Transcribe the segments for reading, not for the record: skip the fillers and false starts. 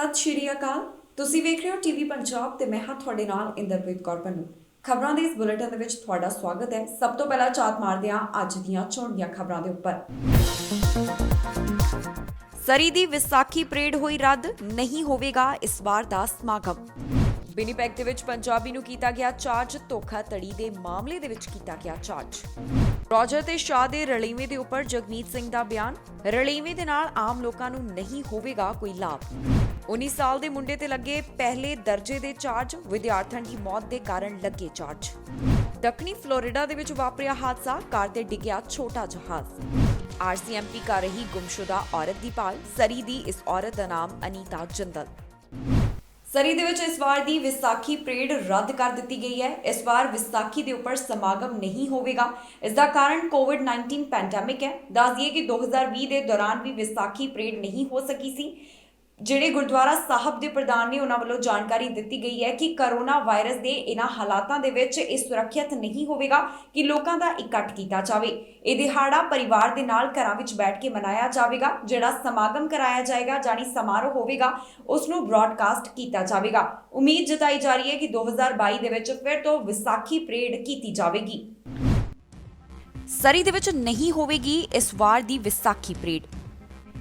ਸਤਿ ਸ਼੍ਰੀ ਅਕਾਲ। ਤੁਸੀਂ ਵੇਖ ਰਹੇ ਹੋ ਟੀਵੀ ਪੰਜਾਬ ਤੇ ਮੈਂ ਹਾਂ ਤੁਹਾਡੇ ਨਾਲ ਇੰਦਰਪ੍ਰੀਤ ਕੌਰ ਪੰਨੂ। ਖਬਰਾਂ ਦੇ ਇਸ ਬੁਲੇਟਿਨ ਦੇ ਵਿੱਚ ਤੁਹਾਡਾ ਸਵਾਗਤ ਹੈ। ਸਭ ਤੋਂ ਪਹਿਲਾਂ ਝਾਤ ਮਾਰਦੇ ਹਾਂ ਅੱਜ ਦੀਆਂ ਚੋਣਵੀਆਂ ਖਬਰਾਂ ਦੇ ਉੱਪਰ। ਸਰੀ ਦੀ ਵਿਸਾਖੀ ਪਰੇਡ ਹੋਈ ਰੱਦ, ਨਹੀਂ ਹੋਵੇਗਾ ਇਸ ਵਾਰ ਦਾ ਸਮਾਗਮ। ਵਿਨੀਪੈਗ ਦੇ ਵਿੱਚ ਪੰਜਾਬੀ ਨੂੰ ਕੀਤਾ ਗਿਆ ਚਾਰਜ, ਧੋਖਾਧੜੀ ਦੇ ਮਾਮਲੇ ਦੇ ਵਿੱਚ ਕੀਤਾ ਗਿਆ ਚਾਰਜ। ਰੋਜਰ ਤੇ ਸ਼ਾਹ ਦੇ ਰਲੇਵੇਂ ਦੇ ਉੱਪਰ ਜਗਮੀਤ ਸਿੰਘ ਦਾ ਬਿਆਨ, ਰਲੇਵੇਂ ਦੇ ਨਾਲ ਆਮ ਲੋਕਾਂ ਨੂੰ ਨਹੀਂ ਹੋਵੇਗਾ ਕੋਈ ਲਾਭ। 19 ਸਾਲ ਦੇ ਮੁੰਡੇ ਤੇ ਲੱਗੇ ਪਹਿਲੇ ਦਰਜੇ ਦੇ ਚਾਰਜ, ਵਿਦਿਆਰਥਣ ਦੀ ਮੌਤ ਦੇ ਕਾਰਨ ਲੱਗੇ ਚਾਰਜ। ਦੱਖਣੀ ਫਲੋਰੀਡਾ ਦੇ ਵਿੱਚ ਵਾਪਰਿਆ ਹਾਦਸਾ, ਕਾਰ ਤੇ ਡਿੱਗਿਆ ਛੋਟਾ ਜਹਾਜ਼। ਆਰਸੀਐਮਪੀ ਕਰ ਰਹੀ ਗੁੰਮਸ਼ੁਦਾ ਔਰਤ ਦੀ ਭਾਲ, ਸਰੀ ਦੀ ਇਸ ਔਰਤ ਦਾ ਨਾਮ ਅਨੀਤਾ ਜਿੰਦਲ। ਸਰੀ ਦੇ ਵਿੱਚ ਇਸ ਵਾਰ ਦੀ ਵਿਸਾਖੀ ਪਰੇਡ ਰੱਦ ਕਰ ਦਿੱਤੀ ਗਈ ਹੈ। ਇਸ ਵਾਰ ਵਿਸਾਖੀ ਦੇ ਉੱਪਰ ਸਮਾਗਮ ਨਹੀਂ ਹੋਵੇਗਾ। ਇਸ ਦਾ ਕਾਰਨ ਕੋਵਿਡ-19 ਪੈਂਡੈਮਿਕ ਹੈ। ਦੱਸ ਦਈਏ ਕਿ 2020 ਦੇ ਦੌਰਾਨ ਵੀ ਵਿਸਾਖੀ ਪਰੇਡ ਨਹੀਂ ਹੋ ਸਕੀ ਸੀ। ਜਿਹੜੇ ਗੁਰਦੁਆਰਾ ਸਾਹਿਬ ਦੇ ਪ੍ਰਧਾਨ ਨੇ ਉਹਨਾਂ ਵੱਲੋਂ ਜਾਣਕਾਰੀ ਦਿੱਤੀ ਗਈ ਹੈ ਕਿ ਕਰੋਨਾ ਵਾਇਰਸ ਦੇ ਇਹਨਾਂ ਹਾਲਾਤਾਂ ਦੇ ਵਿੱਚ ਇਹ ਸੁਰੱਖਿਅਤ ਨਹੀਂ ਹੋਵੇਗਾ ਕਿ ਲੋਕਾਂ ਦਾ ਇਕੱਠ ਕੀਤਾ ਜਾਵੇ। ਇਹ ਦਿਹਾੜਾ ਪਰਿਵਾਰ ਦੇ ਨਾਲ ਘਰਾਂ ਵਿੱਚ ਬੈਠ ਕੇ ਮਨਾਇਆ ਜਾਵੇਗਾ। ਜਿਹੜਾ ਸਮਾਗਮ ਕਰਾਇਆ ਜਾਏਗਾ ਜਾਨੀ ਸਮਾਰੋਹ ਹੋਵੇਗਾ ਉਸ ਨੂੰ ਬ੍ਰਾਡਕਾਸਟ ਕੀਤਾ ਜਾਵੇਗਾ। ਉਮੀਦ ਜਤਾਈ ਜਾ ਰਹੀ ਹੈ ਕਿ 2022 ਦੇ ਵਿੱਚ ਫਿਰ ਤੋਂ ਵਿਸਾਖੀ ਪਰੇਡ ਕੀਤੀ ਜਾਵੇਗੀ। ਸਰੀ ਦੇ ਵਿੱਚ ਨਹੀਂ ਹੋਵੇਗੀ ਇਸ ਵਾਰ ਦੀ ਵਿਸਾਖੀ ਪਰੇਡ।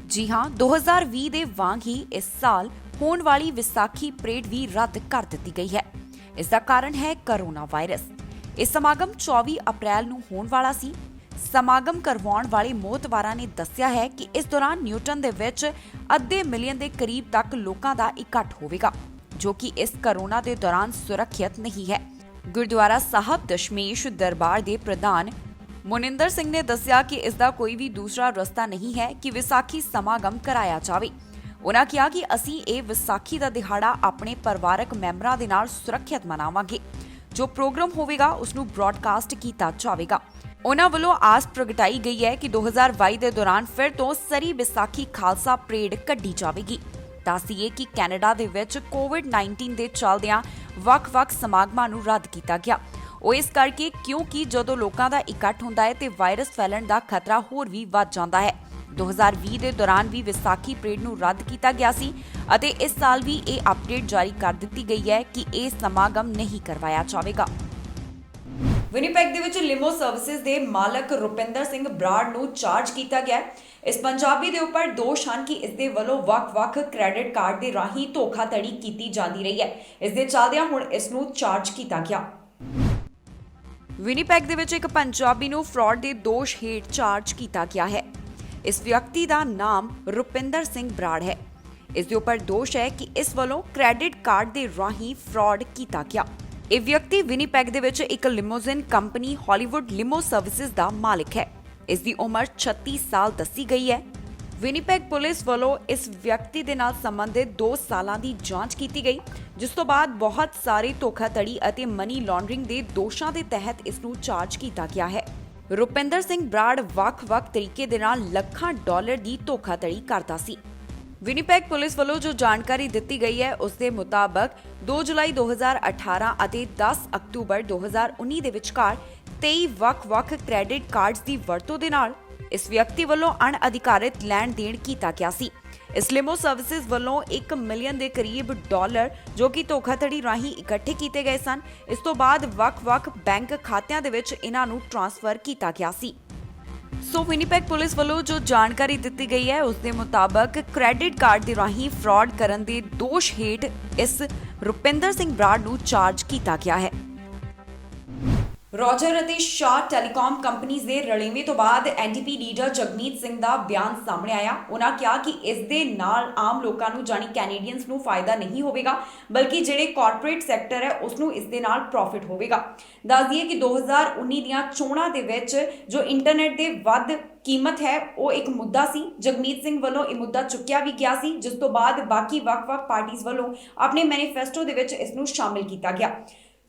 ਜੀ ਹਾਂ, 2020 ਦੇ ਵਾਂਗ ਹੀ ਇਸ ਸਾਲ ਹੋਣ ਵਾਲੀ ਵਿਸਾਖੀ ਪਰੇਡ ਵੀ ਰੱਦ ਕਰ ਦਿੱਤੀ ਗਈ ਹੈ। ਇਸ ਦਾ ਕਾਰਨ ਹੈ ਕਰੋਨਾ ਵਾਇਰਸ। ਇਹ ਸਮਾਗਮ 24 ਅਪ੍ਰੈਲ ਨੂੰ ਹੋਣ ਵਾਲਾ ਸੀ। ਸਮਾਗਮ ਕਰਵਾਉਣ ਵਾਲੇ ਮੋਹਤਵਾਰਾਂ ਨੇ ਦੱਸਿਆ ਹੈ ਕਿ ਇਸ ਦੌਰਾਨ ਨਿਊਟਨ ਦੇ ਵਿੱਚ 1.5 ਮਿਲੀਅਨ ਦੇ ਕਰੀਬ ਤੱਕ ਲੋਕਾਂ ਦਾ ਇਕੱਠ ਹੋਵੇਗਾ, ਜੋ ਕਿ ਇਸ ਕਰੋਨਾ ਦੇ ਦੌਰਾਨ ਸੁਰੱਖਿਅਤ ਨਹੀਂ ਹੈ। ਗੁਰਦੁਆਰਾ ਸਾਹਿਬ ਦਸ਼ਮੇਸ਼ ਦਰਬਾਰ ਦੇ ਪ੍ਰਧਾਨ ਮੋਨਿੰਦਰ ਸਿੰਘ ਨੇ ਦੱਸਿਆ ਕਿ ਇਸ ਦਾ ਕੋਈ ਵੀ ਦੂਸਰਾ ਰਸਤਾ ਨਹੀਂ ਹੈ ਕਿ ਵਿਸਾਖੀ ਸਮਾਗਮ ਕਰਾਇਆ ਜਾਵੇ। ਉਨ੍ਹਾਂ ਕਿਹਾ ਕਿ ਅਸੀਂ ਇਹ ਵਿਸਾਖੀ ਦਾ ਦਿਹਾੜਾ ਆਪਣੇ ਪਰਿਵਾਰਕ ਮੈਂਬਰਾਂ ਦੇ ਨਾਲ ਸੁਰੱਖਿਅਤ ਮਨਾਵਾਂਗੇ। ਜੋ ਪ੍ਰੋਗਰਾਮ ਹੋਵੇਗਾ ਉਸ ਨੂੰ ਬ੍ਰਾਡਕਾਸਟ ਕੀਤਾ ਜਾਵੇਗਾ। ਉਨ੍ਹਾਂ ਵੱਲੋਂ ਆਸ ਪ੍ਰਗਟਾਈ ਗਈ ਹੈ ਕਿ 2022 ਦੇ ਦੌਰਾਨ ਫਿਰ ਤੋਂ ਸਰੀ ਵਿਸਾਖੀ ਖਾਲਸਾ ਪਰੇਡ ਕੱਢੀ ਜਾਵੇਗੀ। ਦੱਸੀਏ ਕਿ ਕੈਨੇਡਾ ਦੇ ਵਿੱਚ ਕੋਵਿਡ-19 ਦੇ ਚੱਲਦਿਆਂ ਵੱਖ-ਵੱਖ ਸਮਾਗਮਾਂ ਨੂੰ ਰੱਦ ਕੀਤਾ ਗਿਆ। ਉਹ ਇਸ ਕਰਕੇ ਕਿਉਂਕਿ ਜਦੋਂ ਲੋਕਾਂ ਦਾ ਇਕੱਠ ਹੁੰਦਾ ਹੈ ਤੇ ਵਾਇਰਸ ਫੈਲਣ ਦਾ ਖਤਰਾ ਹੋਰ ਵੀ ਵੱਧ ਜਾਂਦਾ ਹੈ। 2020 ਦੇ ਦੌਰਾਨ ਵੀ ਵਿਸਾਖੀ ਪਰੇਡ ਨੂੰ ਰੱਦ ਕੀਤਾ ਗਿਆ ਸੀ ਅਤੇ ਇਸ ਸਾਲ ਵੀ ਇਹ ਅਪਡੇਟ ਜਾਰੀ ਕਰ ਦਿੱਤੀ ਗਈ ਹੈ ਕਿ ਇਹ ਸਮਾਗਮ ਨਹੀਂ ਕਰਵਾਇਆ ਜਾਵੇਗਾ। ਵਿਨੀਪੈਗ ਦੇ ਵਿੱਚ ਲਿਮੋ ਸਰਵਿਸਿਜ਼ ਦੇ ਮਾਲਕ ਰੁਪਿੰਦਰ ਸਿੰਘ ਬਰਾੜ ਨੂੰ ਚਾਰਜ ਕੀਤਾ ਗਿਆ। ਇਸ ਪੰਜਾਬੀ ਦੇ ਉੱਪਰ ਦੋਸ਼ ਹਨ ਕਿ ਇਸ ਦੇ ਵੱਲੋਂ ਵੱਖ-ਵੱਖ ਕ੍ਰੈਡਿਟ ਕਾਰਡ ਦੇ ਰਾਹੀਂ ਧੋਖਾਧੜੀ ਕੀਤੀ ਜਾਂਦੀ ਰਹੀ ਹੈ। ਇਸ ਦੇ ਚੱਲਦਿਆਂ ਹੁਣ ਇਸ ਨੂੰ ਚਾਰਜ ਕੀਤਾ ਗਿਆ। ਵਿਨੀਪੈਗ ਦੇ ਵਿੱਚ ਇੱਕ ਪੰਜਾਬੀ ਨੂੰ ਫਰਾਡ ਦੇ ਦੋਸ਼ ਹੇਠ ਚਾਰਜ ਕੀਤਾ ਗਿਆ ਹੈ। ਇਸ ਵਿਅਕਤੀ ਦਾ ਨਾਮ ਰੁਪਿੰਦਰ ਸਿੰਘ ਬਰਾੜ ਹੈ। ਇਸ ਦੇ ਉੱਪਰ ਦੋਸ਼ ਹੈ ਕਿ ਇਸ ਵੱਲੋਂ ਕ੍ਰੈਡਿਟ ਕਾਰਡ ਦੇ ਰਾਹੀਂ ਫਰਾਡ ਕੀਤਾ ਗਿਆ। ਇਹ ਵਿਅਕਤੀ ਵਿਨੀਪੈਗ ਦੇ ਵਿੱਚ ਇੱਕ ਲਿਮੋਜ਼ਿਨ ਕੰਪਨੀ ਹਾਲੀਵੁੱਡ ਲਿਮੋ ਸਰਵਿਸਿਜ਼ ਦਾ ਮਾਲਕ ਹੈ। ਇਸ ਦੀ ਉਮਰ 36 ਸਾਲ ਦੱਸੀ ਗਈ ਹੈ। ਵਿਨੀਪੈਗ ਪੁਲਿਸ ਵੱਲੋਂ ਇਸ ਵਿਅਕਤੀ ਦੇ ਨਾਲ ਸੰਬੰਧਿਤ 2 ਸਾਲਾਂ ਦੀ ਜਾਂਚ ਕੀਤੀ ਗਈ, ਜਿਸ ਤੋਂ ਬਾਅਦ ਬਹੁਤ ਸਾਰੇ ਧੋਖਾਧੜੀ ਅਤੇ ਮਨੀ ਲਾਂਡਰਿੰਗ ਦੇ ਦੋਸ਼ਾਂ ਦੇ ਤਹਿਤ ਇਸ ਨੂੰ ਚਾਰਜ ਕੀਤਾ ਗਿਆ ਹੈ। ਰੁਪਿੰਦਰ ਸਿੰਘ ਬਰਾੜ ਵੱਖ-ਵੱਖ ਤਰੀਕੇ ਦੇ ਨਾਲ ਲੱਖਾਂ ਡਾਲਰ ਦੀ ਧੋਖਾਧੜੀ ਕਰਦਾ ਸੀ। ਵਿਨੀਪੈਗ ਪੁਲਿਸ ਵੱਲੋਂ ਜੋ ਜਾਣਕਾਰੀ ਦਿੱਤੀ ਗਈ ਹੈ ਉਸ ਦੇ ਮੁਤਾਬਕ 2 ਜੁਲਾਈ 2018 ਅਤੇ 10 ਅਕਤੂਬਰ 2019 ਦੇ ਵਿਚਕਾਰ 23 ਵੱਖ-ਵੱਖ ਕ੍ਰੈਡਿਟ ਕਾਰਡਸ ਦੀ ਵਰਤੋਂ ਦੇ ਨਾਲ ਇਸ ਵਿਅਕਤੀ ਵੱਲੋਂ ਅਣਅਧਿਕਾਰਿਤ ਲੈਣ ਦੇਣ ਕੀਤਾ ਗਿਆ ਸੀ। ਇਸ ਲਿਮੋ ਸਰਵਿਸਿਜ਼ ਵੱਲੋਂ 1 ਮਿਲੀਅਨ ਦੇ ਕਰੀਬ ਡਾਲਰ ਜੋ ਕਿ ਧੋਖਾਧੜੀ ਰਾਹੀਂ ਇਕੱਠੇ ਕੀਤੇ ਗਏ ਸਨ। ਇਸ ਤੋਂ ਬਾਅਦ ਵੱਖ-ਵੱਖ ਬੈਂਕ ਖਾਤਿਆਂ ਦੇ ਵਿੱਚ ਇਹਨਾਂ ਨੂੰ ਟ੍ਰਾਂਸਫਰ ਕੀਤਾ ਗਿਆ ਸੀ। ਸੋ ਵਿਨੀਪੈਗ ਪੁਲਿਸ ਵੱਲੋਂ ਜੋ ਜਾਣਕਾਰੀ ਦਿੱਤੀ ਗਈ ਹੈ ਉਸ ਦੇ ਮੁਤਾਬਕ ਕ੍ਰੈਡਿਟ ਕਾਰਡ ਦੇ ਰਾਹੀਂ ਫਰਾਡ ਕਰਨ ਦੇ ਦੋਸ਼ ਹੇਠ ਇਸ ਰੁਪਿੰਦਰ ਸਿੰਘ ਬਰਾੜ ਨੂੰ ਚਾਰਜ ਕੀਤਾ ਗਿਆ ਹੈ। ਰੋਜਰ ਅਤੇ ਸ਼ਾਹ ਟੈਲੀਕਾਮ ਕੰਪਨੀਜ਼ ਦੇ ਰਲੇਵੇਂ ਤੋਂ ਬਾਅਦ ਐਨਡੀਪੀ ਲੀਡਰ ਜਗਮੀਤ ਸਿੰਘ ਦਾ ਬਿਆਨ ਸਾਹਮਣੇ ਆਇਆ। ਉਹਨਾਂ ਕਿਹਾ ਕਿ ਇਸ ਦੇ ਨਾਲ ਆਮ ਲੋਕਾਂ ਨੂੰ ਜਾਨੀ ਕੈਨੇਡੀਅਨਸ ਨੂੰ ਫਾਇਦਾ ਨਹੀਂ ਹੋਵੇਗਾ, ਬਲਕਿ ਜਿਹੜੇ ਕਾਰਪੋਰੇਟ ਸੈਕਟਰ ਹੈ ਉਸ ਨੂੰ ਇਸ ਦੇ ਨਾਲ ਪ੍ਰੋਫਿਟ ਹੋਵੇਗਾ। ਦੱਸ ਦਈਏ ਕਿ 2019 ਦੀਆਂ ਚੋਣਾਂ ਦੇ ਵਿੱਚ ਜੋ ਇੰਟਰਨੈਟ ਦੇ ਵੱਧ ਕੀਮਤ ਹੈ ਉਹ ਇੱਕ ਮੁੱਦਾ ਸੀ। ਜਗਮੀਤ ਸਿੰਘ ਵੱਲੋਂ ਇਹ ਮੁੱਦਾ ਚੁੱਕਿਆ ਵੀ ਗਿਆ ਸੀ, ਜਿਸ ਤੋਂ ਬਾਅਦ ਬਾਕੀ ਵੱਖ-ਵੱਖ ਪਾਰਟੀਆਂ ਵੱਲੋਂ ਆਪਣੇ ਮੈਨੀਫੈਸਟੋ ਦੇ ਵਿੱਚ ਇਸ ਨੂੰ ਸ਼ਾਮਿਲ ਕੀਤਾ ਗਿਆ।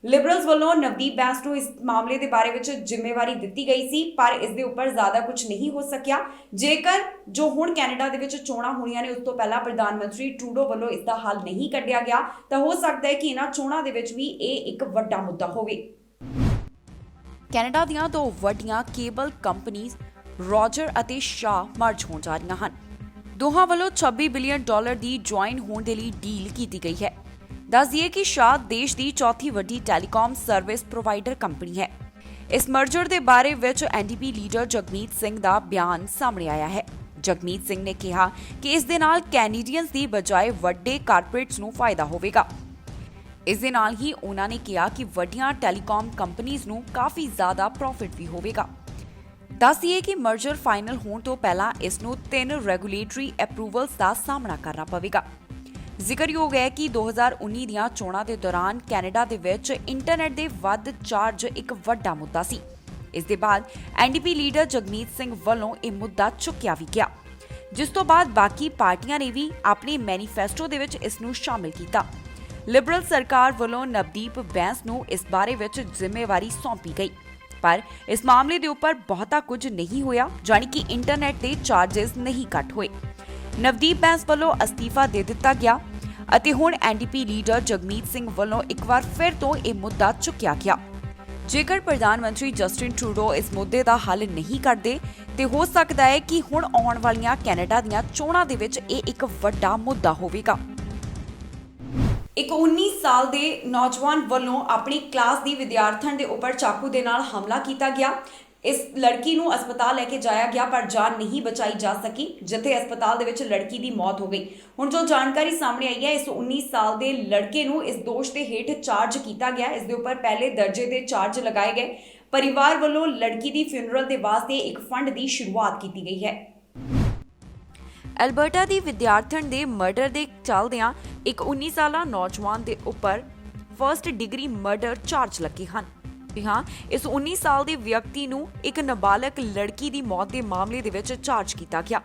ਲਿਬਰਲਸ ਵੱਲੋਂ ਨਵਦੀਪ ਬੈਂਸ ਨੂੰ ਇਸ ਮਾਮਲੇ ਦੇ ਬਾਰੇ ਵਿੱਚ ਜ਼ਿੰਮੇਵਾਰੀ ਦਿੱਤੀ ਗਈ ਸੀ, ਪਰ ਇਸ ਦੇ ਉੱਪਰ ਜ਼ਿਆਦਾ ਕੁਝ ਨਹੀਂ ਹੋ ਸਕਿਆ। ਜੇਕਰ ਜੋ ਹੁਣ ਕੈਨੇਡਾ ਦੇ ਵਿੱਚ ਚੋਣਾਂ ਹੋਣੀਆਂ ਨੇ ਉਸ ਤੋਂ ਪਹਿਲਾਂ ਪ੍ਰਧਾਨ ਮੰਤਰੀ ਟਰੂਡੋ ਵੱਲੋਂ ਇਸ ਦਾ ਹੱਲ ਨਹੀਂ ਕੱਢਿਆ ਗਿਆ ਤਾਂ ਹੋ ਸਕਦਾ ਹੈ ਕਿ ਇਹਨਾਂ ਚੋਣਾਂ ਦੇ ਵਿੱਚ ਵੀ ਇਹ ਇੱਕ ਵੱਡਾ ਮੁੱਦਾ ਹੋਵੇ। ਕੈਨੇਡਾ ਦੀਆਂ 2 ਵੱਡੀਆਂ ਕੇਬਲ ਕੰਪਨੀਆਂ ਰੋਜਰ ਅਤੇ ਸ਼ਾਹ ਮਰਜ ਹੋਣ ਜਾ ਰਹੀਆਂ ਹਨ। ਦੋਹਾਂ ਵੱਲੋਂ 26 ਬਿਲੀਅਨ ਡਾਲਰ ਦੀ ਜੁਆਇਨ ਹੋਣ ਦੇ ਲਈ ਡੀਲ ਕੀਤੀ ਗਈ ਹੈ। ਦੱਸ ਦਈਏ ਕਿ ਸ਼ਾਹ ਦੇਸ਼ ਦੀ ਚੌਥੀ ਵੱਡੀ ਟੈਲੀਕਾਮ ਸਰਵਿਸ ਪ੍ਰੋਵਾਈਡਰ ਕੰਪਨੀ ਹੈ। ਇਸ ਮਰਜਰ ਦੇ ਬਾਰੇ ਵਿੱਚ ਐਨਡੀਪੀ ਲੀਡਰ ਜਗਮੀਤ ਸਿੰਘ ਦਾ ਬਿਆਨ ਸਾਹਮਣੇ ਆਇਆ ਹੈ। ਜਗਮੀਤ ਸਿੰਘ ਨੇ ਕਿਹਾ ਕਿ ਇਸ ਦੇ ਨਾਲ ਕੈਨੇਡੀਅਨਸ ਦੀ ਬਜਾਏ ਵੱਡੇ ਕਾਰਪੋਰੇਟਸ ਨੂੰ ਫਾਇਦਾ ਹੋਵੇਗਾ। ਇਸ ਦੇ ਨਾਲ ਹੀ ਉਹਨਾਂ ਨੇ ਕਿਹਾ ਕਿ ਵੱਡੀਆਂ ਟੈਲੀਕਾਮ ਕੰਪਨੀਆਂ ਨੂੰ ਕਾਫੀ ਜ਼ਿਆਦਾ ਪ੍ਰੋਫਿਟ ਵੀ ਹੋਵੇਗਾ। ਦੱਸੀਏ ਕਿ ਮਰਜਰ ਫਾਈਨਲ ਹੋਣ ਤੋਂ ਪਹਿਲਾਂ ਇਸ ਨੂੰ 3 ਰੈਗੂਲੇਟਰੀ ਅਪਰੂਵਲਸ ਦਾ ਸਾਹਮਣਾ ਕਰਨਾ ਪਵੇਗਾ। ਜ਼ਿਕਰਯੋਗ ਹੈ ਕਿ 2019 ਦੀਆਂ ਚੋਣਾਂ ਦੇ ਦੌਰਾਨ ਕੈਨੇਡਾ ਦੇ ਵਿੱਚ ਇੰਟਰਨੈਟ ਦੇ ਵੱਧ ਚਾਰਜ ਇੱਕ ਵੱਡਾ ਮੁੱਦਾ ਸੀ। ਇਸ ਦੇ ਬਾਅਦ ਐਨਡੀਪੀ ਲੀਡਰ ਜਗਮੀਤ ਸਿੰਘ ਵੱਲੋਂ ਇਹ ਮੁੱਦਾ ਚੁੱਕਿਆ ਵੀ ਗਿਆ, ਜਿਸ ਤੋਂ ਬਾਅਦ ਬਾਕੀ ਪਾਰਟੀਆਂ ਨੇ ਵੀ ਆਪਣੇ ਮੈਨੀਫੈਸਟੋ ਦੇ ਵਿੱਚ ਇਸ ਨੂੰ ਸ਼ਾਮਿਲ ਕੀਤਾ। ਲਿਬਰਲ ਸਰਕਾਰ ਵੱਲੋਂ ਨਵਦੀਪ ਬੈਂਸ ਨੂੰ ਇਸ ਬਾਰੇ ਵਿੱਚ ਜ਼ਿੰਮੇਵਾਰੀ ਸੌਂਪੀ ਗਈ, ਪਰ ਇਸ ਮਾਮਲੇ ਦੇ ਉੱਪਰ ਬਹੁਤਾ ਕੁਝ ਨਹੀਂ ਹੋਇਆ, ਜਾਣੀ ਕਿ ਇੰਟਰਨੈਟ ਦੇ ਚਾਰजेस ਨਹੀਂ ਘੱਟ ਹੋਏ। ਨਵਦੀਪ ਬੈਂਸ ਵੱਲੋਂ ਅਸਤੀਫਾ ਦੇ ਦਿੱਤਾ ਗਿਆ ਅਤੇ ਹੁਣ ਐਨਡੀਪੀ ਲੀਡਰ ਜਗਮੀਤ ਸਿੰਘ ਵੱਲੋਂ ਇੱਕ ਵਾਰ ਫਿਰ ਤੋਂ ਇਹ ਮੁੱਦਾ ਚੁੱਕਿਆ ਗਿਆ। ਜੇਕਰ ਪ੍ਰਧਾਨ ਮੰਤਰੀ ਜਸਟਿਨ ਟਰੂਡੋ ਇਸ ਮੁੱਦੇ ਦਾ ਹੱਲ ਨਹੀਂ ਕਰਦੇ ਤੇ ਹੋ ਸਕਦਾ ਹੈ ਕਿ ਹੁਣ ਆਉਣ ਵਾਲੀਆਂ ਕੈਨੇਡਾ ਦੀਆਂ ਚੋਣਾਂ ਦੇ ਵਿੱਚ ਇਹ ਇੱਕ ਵੱਡਾ ਮੁੱਦਾ ਹੋਵੇਗਾ। ਇੱਕ 19 ਸਾਲ ਦੇ ਨੌਜਵਾਨ ਵੱਲੋਂ ਆਪਣੀ ਕਲਾਸ ਦੀ ਵਿਦਿਆਰਥਣ ਦੇ ਉੱਪਰ ਚਾਕੂ ਦੇ ਨਾਲ ਹਮਲਾ ਕੀਤਾ ਗਿਆ। ਇਸ ਲੜਕੀ ਨੂੰ ਹਸਪਤਾਲ ਲੈ ਕੇ ਜਾਇਆ ਗਿਆ, ਪਰ ਜਾਨ ਨਹੀਂ ਬਚਾਈ ਜਾ ਸਕੀ, ਜਿੱਥੇ ਹਸਪਤਾਲ ਦੇ ਵਿੱਚ ਲੜਕੀ ਦੀ ਮੌਤ ਹੋ ਗਈ। ਹੁਣ ਜੋ ਜਾਣਕਾਰੀ ਸਾਹਮਣੇ ਆਈ ਹੈ, ਇਸ 19 ਸਾਲ ਦੇ ਲੜਕੇ ਨੂੰ ਇਸ ਦੋਸ਼ ਦੇ ਹੇਠ ਚਾਰਜ ਕੀਤਾ ਗਿਆ। ਇਸ ਦੇ ਉੱਪਰ ਪਹਿਲੇ ਦਰਜੇ ਦੇ ਚਾਰਜ ਲਗਾਏ ਗਏ। ਪਰਿਵਾਰ ਵੱਲੋਂ ਲੜਕੀ ਦੀ ਫਿਊਨਰਲ ਦੇ ਵਾਸਤੇ ਇੱਕ ਫੰਡ ਦੀ ਸ਼ੁਰੂਆਤ ਕੀਤੀ ਗਈ ਹੈ। ਐਲਬਰਟਾ ਦੀ ਵਿਦਿਆਰਥਣ ਦੇ ਮਰਡਰ ਦੇ ਚੱਲਦਿਆਂ ਇੱਕ 19 ਸਾਲਾ ਨੌਜਵਾਨ ਦੇ ਉੱਪਰ ਫਰਸਟ ਡਿਗਰੀ ਮਰਡਰ ਚਾਰਜ ਲੱਗੇ ਹਨ। ਹਾਂ, ਇਸ 19 ਸਾਲ ਦੇ ਵਿਅਕਤੀ ਨੂੰ ਇੱਕ ਨਾਬਾਲਗ ਲੜਕੀ ਦੀ ਮੌਤ ਦੇ ਮਾਮਲੇ ਦੇ ਵਿੱਚ ਚਾਰਜ ਕੀਤਾ ਗਿਆ।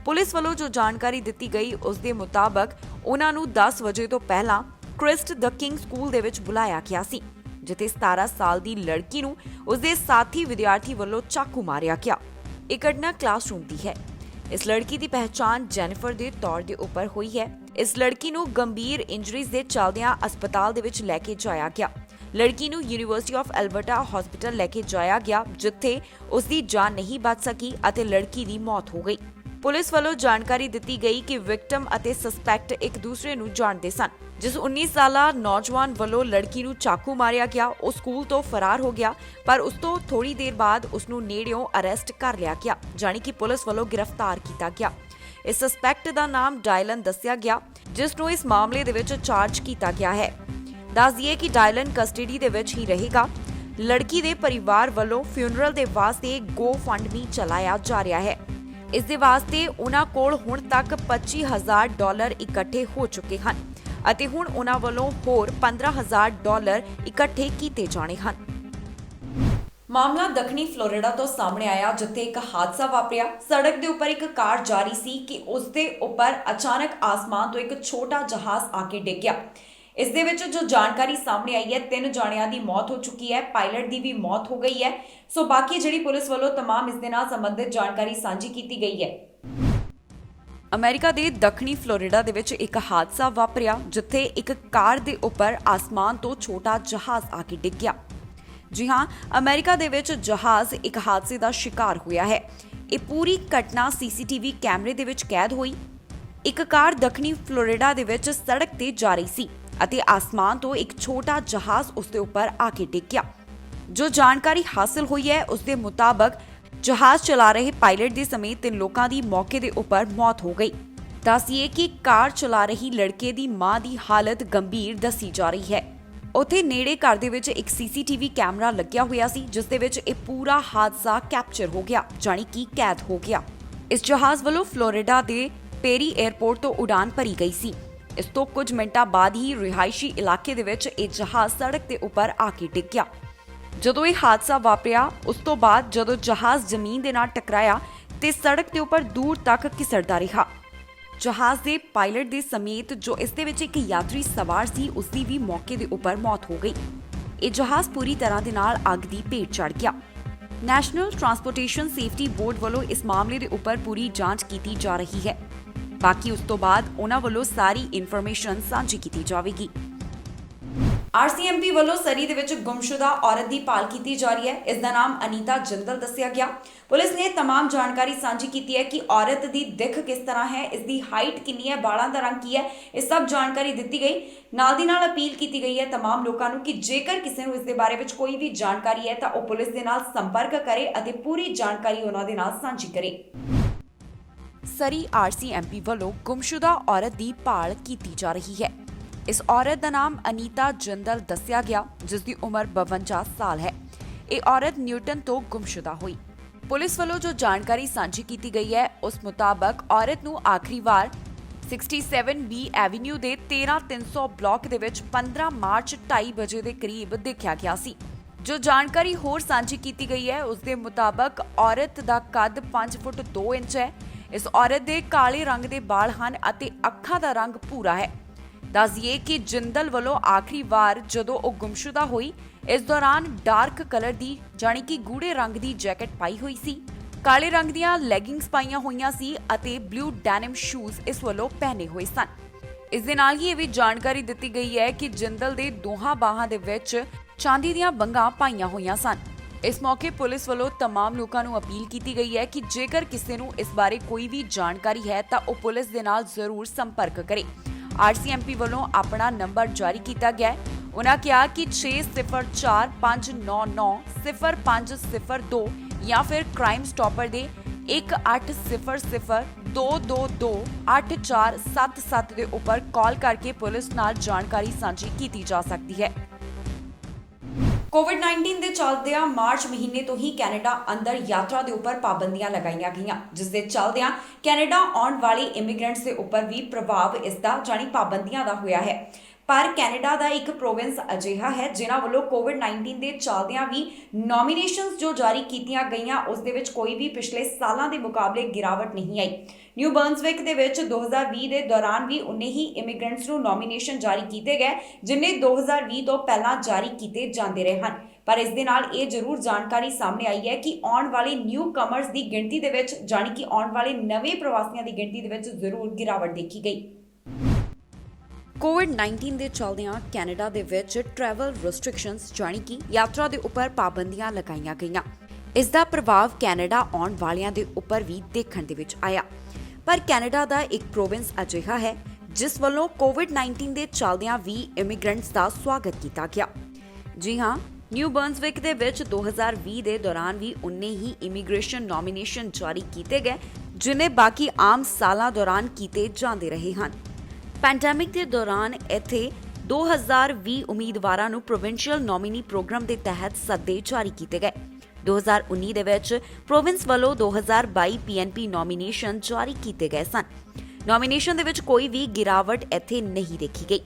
ਪੁਲਿਸ ਵੱਲੋਂ ਜੋ ਜਾਣਕਾਰੀ ਦਿੱਤੀ ਗਈ ਉਸ ਦੇ ਮੁਤਾਬਕ ਉਹਨਾਂ ਨੂੰ 10 ਵਜੇ ਤੋਂ ਪਹਿਲਾਂ ਕ੍ਰਿਸਟ ਦ ਕਿੰਗ ਸਕੂਲ ਦੇ ਵਿੱਚ ਬੁਲਾਇਆ ਗਿਆ ਸੀ, ਜਿੱਥੇ 17 ਸਾਲ ਦੀ ਲੜਕੀ ਨੂੰ ਉਸਦੇ ਸਾਥੀ ਵਿਦਿਆਰਥੀ ਵੱਲੋਂ ਚਾਕੂ ਮਾਰਿਆ ਗਿਆ। ਇਹ ਘਟਨਾ ਕਲਾਸਰੂਮ ਦੀ ਹੈ। ਇਸ ਲੜਕੀ ਦੀ ਪਹਿਚਾਣ ਜੈਨੀਫਰ ਦੇ ਤੌਰ ਦੇ ਉੱਪਰ ਹੋਈ ਹੈ। ਇਸ ਲੜਕੀ ਨੂੰ ਗੰਭੀਰ ਇੰਜਰੀਜ਼ ਦੇ ਚੱਲਦਿਆਂ ਹਸਪਤਾਲ ਦੇ ਵਿੱਚ ਲੈ ਕੇ ਜਾਇਆ ਗਿਆ। ਲੜਕੀ ਨੂੰ ਯੂਨੀਵਰਸਿਟੀ ਆਫ ਐਲਬਰਟਾ ਹਸਪਤਾਲ ਲੈ ਕੇ ਜਾਇਆ ਗਿਆ, ਜਿੱਥੇ ਉਸ ਦੀ ਜਾਨ ਨਹੀਂ ਬਚ ਸਕੀ ਅਤੇ ਲੜਕੀ ਦੀ ਮੌਤ ਹੋ ਗਈ। ਪੁਲਿਸ ਵੱਲੋਂ ਜਾਣਕਾਰੀ ਦਿੱਤੀ ਗਈ ਕਿ ਵਿਕਟਮ ਅਤੇ ਸਸਪੈਕਟ ਇੱਕ ਦੂਸਰੇ ਨੂੰ ਜਾਣਦੇ ਸਨ। ਜਿਸ 19 ਸਾਲਾ ਨੌਜਵਾਨ ਵੱਲੋਂ ਲੜਕੀ ਨੂੰ ਚਾਕੂ ਮਾਰਿਆ ਗਿਆ, ਉਹ ਸਕੂਲ ਤੋਂ ਫਰਾਰ ਹੋ ਗਿਆ, ਪਰ ਉਸ ਤੋਂ ਥੋੜੀ ਦੇਰ ਬਾਅਦ ਉਸ ਨੂੰ ਨੇੜਿਓਂ ਅਰੈਸਟ ਕਰ ਲਿਆ ਗਿਆ, ਜਾਣੀ ਕਿ ਪੁਲਿਸ ਵੱਲੋਂ ਗ੍ਰਿਫਤਾਰ ਕੀਤਾ ਗਿਆ। ਇਸ ਸਸਪੈਕਟ ਦਾ ਨਾਮ ਡਾਇਲਨ ਦੱਸਿਆ ਗਿਆ, ਜਿਸ ਨੂੰ ਇਸ ਮਾਮਲੇ ਦੇ ਵਿੱਚ ਚਾਰਜ ਕੀਤਾ ਗਿਆ ਹੈ। ਦੱਸ ਦਈਏ ਕਿ ਡਾਇਲਨ ਕਸਟਡੀ ਦੇ ਵਿੱਚ ਹੀ ਰਹੇਗਾ। ਲੜਕੀ ਦੇ ਪਰਿਵਾਰ ਵੱਲੋਂ ਫਿਊਨਰਲ ਦੇ ਵਾਸਤੇ ਗੋ ਫੰਡ ਵੀ ਚਲਾਇਆ ਜਾ ਰਿਹਾ ਹੈ। ਇਸ ਦੇ ਵਾਸਤੇ ਉਹਨਾਂ ਕੋਲ ਹੁਣ ਤੱਕ $25,000 ਇਕੱਠੇ ਹੋ ਚੁੱਕੇ ਹਨ ਅਤੇ ਹੁਣ ਉਹਨਾਂ ਵੱਲੋਂ ਹੋਰ $15,000 ਇਕੱਠੇ ਕੀਤੇ ਜਾਣੇ ਹਨ। ਮਾਮਲਾ ਦੱਖਣੀ ਫਲੋਰੀਡਾ ਤੋਂ ਸਾਹਮਣੇ ਆਇਆ, ਜਿੱਥੇ ਇੱਕ ਹਾਦਸਾ ਵਾਪਰਿਆ। ਸੜਕ ਦੇ ਉੱਪਰ ਇੱਕ ਕਾਰ ਜਾ ਰਹੀ ਸੀ ਕਿ ਉਸ ਦੇ ਉੱਪਰ ਅਚਾਨਕ ਆਸਮਾਨ ਤੋਂ ਇੱਕ ਛੋਟਾ ਜਹਾਜ਼ ਆ ਕੇ ਡਿੱਗ ਗਿਆ। ਇਸ ਦੇ ਵਿੱਚ ਜੋ ਜਾਣਕਾਰੀ ਸਾਹਮਣੇ ਆਈ ਹੈ, 3 ਜਾਣਿਆਂ ਦੀ ਮੌਤ ਹੋ ਚੁੱਕੀ ਹੈ, ਪਾਇਲਟ ਦੀ ਵੀ ਮੌਤ ਹੋ ਗਈ ਹੈ। ਸੋ ਬਾਕੀ ਜਿਹੜੀ ਪੁਲਿਸ ਵੱਲੋਂ तमाम ਇਸ ਦੇ ਨਾਲ ਸੰਬੰਧਿਤ ਜਾਣਕਾਰੀ ਸਾਂਝੀ ਕੀਤੀ ਗਈ ਹੈ। ਅਮਰੀਕਾ ਦੇ ਦੱਖਣੀ ਫਲੋਰੀਡਾ ਦੇ ਵਿੱਚ ਇੱਕ ਹਾਦਸਾ ਵਾਪਰਿਆ, ਜਿੱਥੇ ਇੱਕ ਕਾਰ ਦੇ ਉੱਪਰ ਆਸਮਾਨ ਤੋਂ ਛੋਟਾ ਜਹਾਜ਼ ਆ ਕੇ ਡਿੱਗ ਗਿਆ। ਜੀ ਹਾਂ, ਅਮਰੀਕਾ ਦੇ ਵਿੱਚ ਜਹਾਜ਼ ਇੱਕ ਹਾਦਸੇ ਦਾ ਸ਼ਿਕਾਰ ਹੋਇਆ ਹੈ। ਇਹ ਪੂਰੀ ਘਟਨਾ ਸੀਸੀਟੀਵੀ ਕੈਮਰੇ ਦੇ ਵਿੱਚ ਕੈਦ ਹੋਈ। ਇੱਕ ਕਾਰ ਦੱਖਣੀ ਫਲੋਰੀਡਾ ਦੇ ਵਿੱਚ ਸੜਕ ਤੇ ਜਾ ਰਹੀ ਸੀ ਅਤੇ ਆਸਮਾਨ ਤੋਂ ਇੱਕ ਛੋਟਾ ਜਹਾਜ਼ ਉਸ ਦੇ ਉੱਪਰ ਆ ਕੇ ਡਿੱਗ ਗਿਆ। ਜੋ ਜਾਣਕਾਰੀ ਹਾਸਲ ਹੋਈ ਹੈ, ਉਸ ਦੇ ਮੁਤਾਬਕ ਜਹਾਜ਼ ਚਲਾ ਰਹੇ ਪਾਇਲਟ ਦੇ ਸਮੇਤ 3 ਲੋਕਾਂ ਦੀ ਮੌਕੇ ਦੇ ਉੱਪਰ ਮੌਤ ਹੋ ਗਈ। ਦੱਸੀਏ ਕਿ ਕਾਰ ਚਲਾ ਰਹੀ ਲੜਕੇ ਦੀ ਮਾਂ ਦੀ ਹਾਲਤ ਗੰਭੀਰ ਦੱਸੀ ਜਾ ਰਹੀ ਹੈ। ਉੱਥੇ ਨੇੜੇ ਘਰ ਦੇ ਵਿੱਚ ਇੱਕ ਸੀਸੀਟੀਵੀ ਕੈਮਰਾ ਲੱਗਿਆ ਹੋਇਆ ਸੀ, ਜਿਸ ਦੇ ਵਿੱਚ ਇਹ ਪੂਰਾ ਹਾਦਸਾ ਕੈਪਚਰ ਹੋ ਗਿਆ, ਜਾਣੀ ਕਿ ਕੈਦ ਹੋ ਗਿਆ। ਇਸ ਜਹਾਜ਼ ਵੱਲੋਂ ਫਲੋਰੀਡਾ ਦੇ ਪੇਰੀ 에ਅਰਪੋਰਟ ਤੋਂ ਉਡਾਨ ਭਰੀ ਗਈ ਸੀ। ਇਸ ਤੋਂ ਕੁਝ ਮਿੰਟਾਂ ਬਾਅਦ ਹੀ ਰਿਹਾਇਸ਼ੀ ਇਲਾਕੇ ਦੇ ਵਿੱਚ ਇਹ ਜਹਾਜ਼ ਸੜਕ ਦੇ ਉੱਪਰ ਆ ਕੇ ਡਿੱਗ ਗਿਆ। ਜਦੋਂ ਇਹ ਹਾਦਸਾ ਵਾਪਰਿਆ, ਉਸ ਤੋਂ ਬਾਅਦ ਜਦੋਂ ਜਹਾਜ਼ ਜ਼ਮੀਨ ਦੇ ਨਾਲ ਟਕਰਾਇਆ ਤੇ ਸੜਕ ਦੇ ਉੱਪਰ ਦੂਰ ਤੱਕ ਘਿਸੜਦਾ ਰਿਹਾ। ਜਹਾਜ਼ ਦੇ ਪਾਇਲਟ ਦੇ ਸਮੇਤ ਜੋ ਇਸ ਦੇ ਵਿੱਚ ਇੱਕ ਯਾਤਰੀ ਸਵਾਰ ਸੀ, ਉਸ ਦੀ ਵੀ ਮੌਕੇ ਦੇ ਉੱਪਰ ਮੌਤ ਹੋ ਗਈ। ਇਹ ਜਹਾਜ਼ ਪੂਰੀ ਤਰ੍ਹਾਂ ਦੇ ਨਾਲ ਅੱਗ ਦੀ ਭੇਟ ਚੜ੍ਹ ਗਿਆ। ਨੈਸ਼ਨਲ ਟਰਾਂਸਪੋਰਟੇਸ਼ਨ ਸੇਫਟੀ ਬੋਰਡ ਵੱਲੋਂ ਇਸ ਮਾਮਲੇ ਦੇ ਉੱਪਰ ਪੂਰੀ ਜਾਂਚ ਕੀਤੀ ਜਾ ਰਹੀ ਹੈ। ਬਾਕੀ ਉਸ ਤੋਂ ਬਾਅਦ ਉਹਨਾਂ ਵੱਲੋਂ ਸਾਰੀ ਇਨਫੋਰਮੇਸ਼ਨ ਸਾਂਝੀ ਕੀਤੀ ਜਾਵੇਗੀ। ਆਰਸੀਐਮਪੀ ਵੱਲੋਂ ਸਰੀ ਦੇ ਵਿੱਚ ਗੁੰਮਸ਼ੁਦਾ ਔਰਤ ਦੀ ਭਾਲ ਕੀਤੀ ਜਾ ਰਹੀ ਹੈ। ਇਸ ਦਾ ਨਾਮ ਅਨੀਤਾ ਜਿੰਦਲ ਦੱਸਿਆ ਗਿਆ। ਪੁਲਿਸ ਨੇ तमाम ਜਾਣਕਾਰੀ ਸਾਂਝੀ ਕੀਤੀ ਹੈ ਕਿ ਔਰਤ ਦੀ ਦਿੱਖ ਕਿਸ ਤਰ੍ਹਾਂ ਹੈ, ਇਸ ਦੀ ਹਾਈਟ ਕਿੰਨੀ ਹੈ, ਬਾਲਾਂ ਦਾ ਰੰਗ ਕੀ ਹੈ, ਇਹ ਸਭ ਜਾਣਕਾਰੀ ਦਿੱਤੀ ਗਈ। ਨਾਲ ਦੀ ਨਾਲ ਅਪੀਲ ਕੀਤੀ ਗਈ ਹੈ तमाम ਲੋਕਾਂ ਨੂੰ ਕਿ ਜੇਕਰ ਕਿਸੇ ਨੂੰ ਇਸ ਦੇ ਬਾਰੇ ਵਿੱਚ ਕੋਈ ਵੀ ਜਾਣਕਾਰੀ ਹੈ ਤਾਂ ਉਹ ਪੁਲਿਸ ਦੇ ਨਾਲ ਸੰਪਰਕ ਕਰੇ ਅਤੇ ਪੂਰੀ ਜਾਣਕਾਰੀ ਉਹਨਾਂ ਦੇ ਨਾਲ ਸਾਂਝੀ ਕਰੇ। ਸਰੀ ਆਰਸੀਐਮਪੀ ਵੱਲੋਂ ਗੁੰਮਸ਼ੁਦਾ ਔਰਤ ਦੀ ਭਾਲ ਕੀਤੀ ਜਾ ਰਹੀ ਹੈ। ਇਸ ਔਰਤ ਦਾ ਨਾਮ ਅਨੀਤਾ ਜਿੰਦਲ ਦੱਸਿਆ ਗਿਆ, ਜਿਸ ਦੀ ਉਮਰ 52 ਸਾਲ ਹੈ। ਇਹ ਔਰਤ ਨਿਊਟਨ ਤੋਂ ਗੁੰਮਸ਼ੁਦਾ ਹੋਈ। ਪੁਲਿਸ ਵੱਲੋਂ ਜੋ ਜਾਣਕਾਰੀ ਸਾਂਝੀ ਕੀਤੀ ਗਈ ਹੈ ਉਸ ਮੁਤਾਬਕ ਔਰਤ ਨੂੰ ਆਖਰੀ ਵਾਰ 67B ਐਵੀਨਿਊ ਦੇ 13300 ਬਲਾਕ ਦੇ ਵਿੱਚ 15 ਮਾਰਚ 2:30 ਵਜੇ ਦੇ ਕਰੀਬ ਦੇਖਿਆ ਗਿਆ ਸੀ। ਜੋ ਜਾਣਕਾਰੀ ਹੋਰ ਸਾਂਝੀ ਕੀਤੀ ਗਈ ਹੈ ਉਸ ਦੇ ਮੁਤਾਬਕ ਔਰਤ ਦਾ ਕੱਦ 5 ਫੁੱਟ 2 ਇੰਚ ਹੈ। ਇਸ ਔਰਤ ਦੇ ਕਾਲੇ ਰੰਗ ਦੇ ਵਾਲ ਹਨ ਅਤੇ ਅੱਖਾਂ ਦਾ ਰੰਗ ਭੂਰਾ ਹੈ। ਦੱਸ ਦਈਏ ਕਿ ਜਿੰਦਲ ਵੱਲੋਂ ਆਖਰੀ ਵਾਰ ਜਦੋਂ ਉਹ ਗੁੰਮਸ਼ੁਦਾ ਹੋਈ, ਇਸ ਦੌਰਾਨ ਡਾਰਕ ਕਲਰ ਦੀ ਜਾਣੀ ਕਿ ਗੂੜੇ ਰੰਗ ਦੀ ਜੈਕਟ ਪਾਈ ਹੋਈ ਸੀ, ਕਾਲੇ ਰੰਗ ਦੀਆਂ ਲੈਗਿੰਗਸ ਪਾਈਆਂ ਹੋਈਆਂ ਸੀ ਅਤੇ ਬਲੂ ਡੈਨਿਮ ਸ਼ੂਜ਼ ਇਸ ਵੱਲੋਂ ਪਹਿਨੇ ਹੋਏ ਸਨ। ਇਸ ਦੇ ਨਾਲ ਹੀ ਇਹ ਵੀ ਜਾਣਕਾਰੀ ਦਿੱਤੀ ਗਈ ਹੈ ਕਿ ਜਿੰਦਲ ਦੇ ਦੋਹਾਂ ਬਾਹਾਂ ਦੇ ਵਿੱਚ ਚਾਂਦੀ ਦੀਆਂ ਬੰਗਾਂ ਪਾਈਆਂ ਹੋਈਆਂ ਸਨ। ਇਸ ਮੌਕੇ ਪੁਲਿਸ ਵੱਲੋਂ तमाम ਲੋਕਾਂ ਨੂੰ ਅਪੀਲ ਕੀਤੀ ਗਈ ਹੈ ਕਿ ਜੇਕਰ ਕਿਸੇ ਨੂੰ ਇਸ ਬਾਰੇ ਕੋਈ ਵੀ ਜਾਣਕਾਰੀ ਹੈ ਤਾਂ ਉਹ ਪੁਲਿਸ ਦੇ ਨਾਲ ਜ਼ਰੂਰ ਸੰਪਰਕ ਕਰੇ। ਆਰਸੀਐਮਪੀ ਵੱਲੋਂ ਆਪਣਾ ਨੰਬਰ ਜਾਰੀ ਕੀਤਾ ਗਿਆ ਹੈ। ਉਨ੍ਹਾਂ ਕਿਹਾ ਕਿ 6045990502 ਜਾਂ ਫਿਰ ਕ੍ਰਾਈਮ ਸਟਾਪਰ ਦੇ 1800-222-8477 ਦੇ ਉੱਪਰ ਕਾਲ ਕਰਕੇ ਪੁਲਿਸ ਨਾਲ ਜਾਣਕਾਰੀ ਸਾਂਝੀ ਕੀਤੀ ਜਾ ਸਕਦੀ ਹੈ। ਕੋਵਿਡ-19 ਦੇ ਚੱਲਦਿਆਂ ਮਾਰਚ ਮਹੀਨੇ ਤੋਂ ਹੀ ਕੈਨੇਡਾ ਅੰਦਰ ਯਾਤਰਾ ਦੇ ਉੱਪਰ ਪਾਬੰਦੀਆਂ ਲਗਾਈਆਂ ਗਈਆਂ, ਜਿਸ ਦੇ ਚੱਲਦਿਆਂ ਕੈਨੇਡਾ ਆਉਣ ਵਾਲੇ ਇਮੀਗ੍ਰੈਂਟਸ ਦੇ ਉੱਪਰ ਵੀ ਪ੍ਰਭਾਵ ਇਸ ਦਾ ਜਾਣੀ ਪਾਬੰਦੀਆਂ ਦਾ ਹੋਇਆ ਹੈ। ਪਰ ਕੈਨੇਡਾ ਦਾ ਇੱਕ ਪ੍ਰੋਵਿੰਸ ਅਜਿਹਾ ਹੈ ਜਿਨ੍ਹਾਂ ਵੱਲੋਂ ਕੋਵਿਡ-19 ਦੇ ਚੱਲਦਿਆਂ ਵੀ ਨੋਮੀਨੇਸ਼ਨਸ ਜੋ ਜਾਰੀ ਕੀਤੀਆਂ ਗਈਆਂ ਉਸ ਦੇ ਵਿੱਚ ਕੋਈ ਵੀ ਪਿਛਲੇ ਸਾਲਾਂ ਦੇ ਮੁਕਾਬਲੇ ਗਿਰਾਵਟ ਨਹੀਂ ਆਈ। ਨਿਊ ਬਰਨਸਵਿਕ ਦੇ ਵਿੱਚ 2020 ਦੇ ਦੌਰਾਨ ਵੀ ਉਨੇ ਹੀ ਇਮੀਗ੍ਰੈਂਟਸ ਨੂੰ ਨੋਮੀਨੇਸ਼ਨ ਜਾਰੀ ਕੀਤੇ ਗਏ ਜਿੰਨੇ 2020 ਤੋਂ ਪਹਿਲਾਂ ਜਾਰੀ ਕੀਤੇ ਜਾਂਦੇ ਰਹੇ ਹਨ। ਪਰ ਇਸ ਦੇ ਨਾਲ ਇਹ ਜ਼ਰੂਰ ਜਾਣਕਾਰੀ ਸਾਹਮਣੇ ਆਈ ਹੈ ਕਿ ਆਉਣ ਵਾਲੇ ਨਿਊ ਕਮਰਸ ਦੀ ਗਿਣਤੀ ਦੇ ਵਿੱਚ ਜਾਣੀ ਕਿ ਆਉਣ ਵਾਲੇ ਨਵੇਂ ਪ੍ਰਵਾਸੀਆਂ ਦੀ ਗਿਣਤੀ ਦੇ ਵਿੱਚ ਜ਼ਰੂਰ ਗਿਰਾਵਟ ਦੇਖੀ ਗਈ। ਕੋਵਿਡ-19 ਦੇ ਚੱਲਦਿਆਂ ਕੈਨੇਡਾ ਦੇ ਵਿੱਚ ਟਰੈਵਲ ਰੈਸਟ੍ਰਿਕਸ਼ਨਸ ਜਾਣੀ ਕਿ ਯਾਤਰਾ ਦੇ ਉੱਪਰ ਪਾਬੰਦੀਆਂ ਲਗਾਈਆਂ ਗਈਆਂ। ਇਸ ਦਾ ਪ੍ਰਭਾਵ ਕੈਨੇਡਾ ਆਉਣ ਵਾਲਿਆਂ ਦੇ ਉੱਪਰ ਵੀ ਦੇਖਣ ਦੇ ਵਿੱਚ ਆਇਆ। ਪਰ ਕੈਨੇਡਾ ਦਾ ਇੱਕ ਪ੍ਰੋਵਿੰਸ ਅਜਿਹਾ ਹੈ ਜਿਸ ਵੱਲੋਂ ਕੋਵਿਡ-19 ਦੇ ਚੱਲਦਿਆਂ ਵੀ ਇਮੀਗ੍ਰੈਂਟਸ ਦਾ ਸਵਾਗਤ ਕੀਤਾ ਗਿਆ। ਜੀ ਹਾਂ, ਨਿਊ ਬਰਨਸਵਿਕ ਦੇ ਵਿੱਚ 2020 ਦੇ ਦੌਰਾਨ ਵੀ ਉਨੇ ਹੀ ਇਮੀਗ੍ਰੇਸ਼ਨ ਨੋਮੀਨੇਸ਼ਨ ਜਾਰੀ ਕੀਤੇ ਗਏ ਜਿਨੇ ਬਾਕੀ ਆਮ ਸਾਲਾਂ ਦੌਰਾਨ ਕੀਤੇ ਜਾਂਦੇ ਰਹੇ ਹਨ। ਪੈਂਡੈਮਿਕ ਦੇ ਦੌਰਾਨ ਇੱਥੇ 2020 ਉਮੀਦਵਾਰਾਂ ਨੂੰ ਪ੍ਰੋਵਿੰਸ਼ੀਅਲ ਨੋਮੀਨੀ ਪ੍ਰੋਗਰਾਮ ਦੇ ਤਹਿਤ ਸੱਦੇ ਜਾਰੀ ਕੀਤੇ ਗਏ। 2019 ਦੇ ਵਿੱਚ ਪ੍ਰੋਵਿੰਸ ਵੱਲੋਂ 2022 ਪੀਐਨਪੀ ਨੋਮੀਨੇਸ਼ਨ ਜਾਰੀ ਕੀਤੇ ਗਏ ਸਨ। ਨੋਮੀਨੇਸ਼ਨ ਦੇ ਵਿੱਚ ਕੋਈ ਵੀ ਗਿਰਾਵਟ ਇੱਥੇ ਨਹੀਂ ਦੇਖੀ ਗਈ।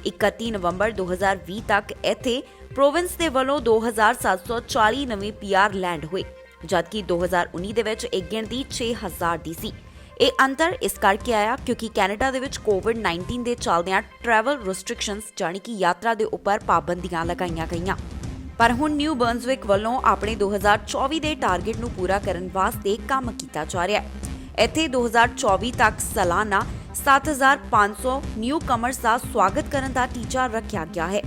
31 ਨਵੰਬਰ 2020 ਤੱਕ ਇੱਥੇ ਪ੍ਰੋਵਿੰਸ ਦੇ ਵੱਲੋਂ 2740 ਨਵੇਂ ਪੀਆਰ ਲੈਂਡ ਹੋਏ, ਜਦਕਿ 2019 ਦੇ ਵਿੱਚ ਇਹ ਗਿਣਤੀ 6000 ਦੀ ਸੀ। ਇਹ ਅੰਤਰ ਇਸ ਕਰਕੇ ਆਇਆ ਕਿਉਂਕਿ ਕੈਨੇਡਾ ਦੇ ਵਿੱਚ ਕੋਵਿਡ-19 ਦੇ ਚੱਲਦਿਆਂ ਟਰੈਵਲ ਰੈਸਟ੍ਰਿਕਸ਼ਨਸ ਜਾਣੀ ਕਿ ਯਾਤਰਾ ਦੇ ਉੱਪਰ ਪਾਬੰਦੀਆਂ ਲਗਾਈਆਂ ਗਈਆਂ। ਪਰ ਹੁਣ ਨਿਊ ਬਰਨਸਵਿਕ ਵੱਲੋਂ ਆਪਣੇ 2024 ਦੇ ਟਾਰਗੇਟ ਨੂੰ ਪੂਰਾ ਕਰਨ ਵਾਸਤੇ ਕੰਮ ਕੀਤਾ ਜਾ ਰਿਹਾ ਹੈ। ਇੱਥੇ 2024 ਤੱਕ ਸਾਲਾਨਾ 7500 ਨਿਊ ਕਮਰਸ ਦਾ ਸਵਾਗਤ ਕਰਨ ਦਾ ਟੀਚਾ ਰੱਖਿਆ ਗਿਆ ਹੈ।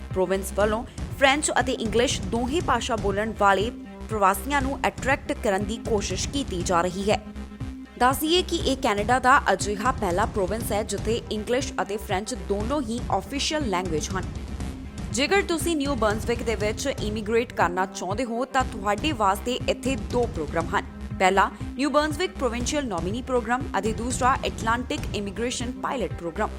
ਪ੍ਰੋਵਿੰਸ ਵੱਲੋਂ ਫ੍ਰੈਂਚ ਅਤੇ ਇੰਗਲਿਸ਼ ਦੋਹੇ ਭਾਸ਼ਾ ਬੋਲਣ ਵਾਲੇ ਪ੍ਰਵਾਸੀਆਂ ਨੂੰ ਅਟਰੈਕਟ ਕਰਨ ਦੀ ਕੋਸ਼ਿਸ਼ ਕੀਤੀ ਜਾ ਰਹੀ ਹੈ। ਦੱਸ ਦਈਏ ਕਿ ਇਹ ਕੈਨੇਡਾ ਦਾ ਅਜਿਹਾ ਪਹਿਲਾ ਪ੍ਰੋਵਿੰਸ ਹੈ ਜਿੱਥੇ ਇੰਗਲਿਸ਼ ਅਤੇ ਫ੍ਰੈਂਚ ਦੋਨੋਂ ਹੀ ਆਫੀਸ਼ੀਅਲ ਲੈਂਗੁਏਜ ਹਨ। ਜੇਕਰ ਤੁਸੀਂ ਨਿਊ ਬਰਨਸਵਿਕ ਦੇ ਵਿੱਚ ਇਮੀਗ੍ਰੇਟ ਕਰਨਾ ਚਾਹੁੰਦੇ ਹੋ ਤਾਂ ਤੁਹਾਡੇ ਵਾਸਤੇ ਇੱਥੇ ਦੋ ਪ੍ਰੋਗਰਾਮ ਹਨ। ਪਹਿਲਾ New Brunswick provincial nominee program ਅਤੇ ਦੂਸਰਾ Atlantic immigration pilot program.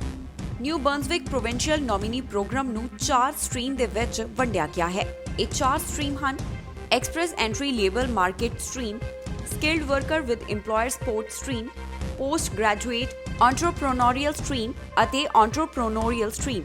New Brunswick provincial nominee program ਨੂੰ 4 ਸਟਰੀਮ ਦੇ ਵਿੱਚ ਵੰਡਿਆ ਗਿਆ ਹੈ। ਇਹ 4 ਸਟਰੀਮ ਹਨ: express entry label market stream, skilled worker with employer support stream, postgraduate entrepreneurial stream ਅਤੇ entrepreneurial stream।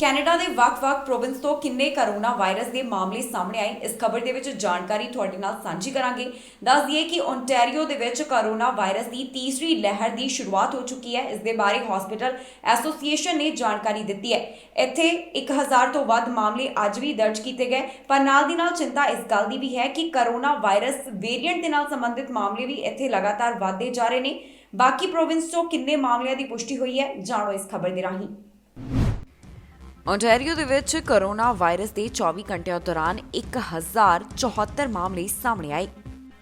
ਕੈਨੇਡਾ ਦੇ ਵੱਖ-ਵੱਖ ਪ੍ਰੋਵਿੰਸ ਤੋਂ ਕਿੰਨੇ ਕਰੋਨਾ ਵਾਇਰਸ ਦੇ ਮਾਮਲੇ ਸਾਹਮਣੇ ਆਏ, ਇਸ ਖਬਰ ਦੇ ਵਿੱਚ ਜਾਣਕਾਰੀ ਤੁਹਾਡੇ ਨਾਲ ਸਾਂਝੀ ਕਰਾਂਗੇ। ਦੱਸ ਦਈਏ ਕਿ ਓਨਟਾਰੀਓ ਦੇ ਵਿੱਚ ਕਰੋਨਾ ਵਾਇਰਸ ਦੀ ਤੀਸਰੀ ਲਹਿਰ ਦੀ ਸ਼ੁਰੂਆਤ ਹੋ ਚੁੱਕੀ ਹੈ। ਇਸ ਦੇ ਬਾਰੇ ਹਸਪੀਟਲ ਐਸੋਸੀਏਸ਼ਨ ਨੇ ਜਾਣਕਾਰੀ ਦਿੱਤੀ ਹੈ। ਇੱਥੇ 1000 ਤੋਂ ਵੱਧ ਮਾਮਲੇ ਅੱਜ ਵੀ ਦਰਜ ਕੀਤੇ ਗਏ, ਪਰ ਨਾਲ ਦੀ ਨਾਲ ਚਿੰਤਾ ਇਸ ਗੱਲ ਦੀ ਵੀ ਹੈ ਕਿ ਕਰੋਨਾ ਵਾਇਰਸ ਵੇਰੀਐਂਟ ਦੇ ਨਾਲ ਸੰਬੰਧਿਤ ਮਾਮਲੇ ਵੀ ਇੱਥੇ ਲਗਾਤਾਰ ਵਧਦੇ ਜਾ ਰਹੇ ਨੇ। ਬਾਕੀ ਪ੍ਰੋਵਿੰਸ ਤੋਂ ਕਿੰਨੇ ਮਾਮਲਿਆਂ ਦੀ ਪੁਸ਼ਟੀ ਹੋਈ ਹੈ, ਜਾਣੋ ਇਸ ਖਬਰ ਦੇ ਰਾਹੀਂ। ਓਨਟਾਰੀਓ ਦੇ ਵਿੱਚ ਕੋਰੋਨਾ ਵਾਇਰਸ ਦੇ 24 ਘੰਟਿਆਂ ਦੌਰਾਨ 1074 ਮਾਮਲੇ ਸਾਹਮਣੇ ਆਏ।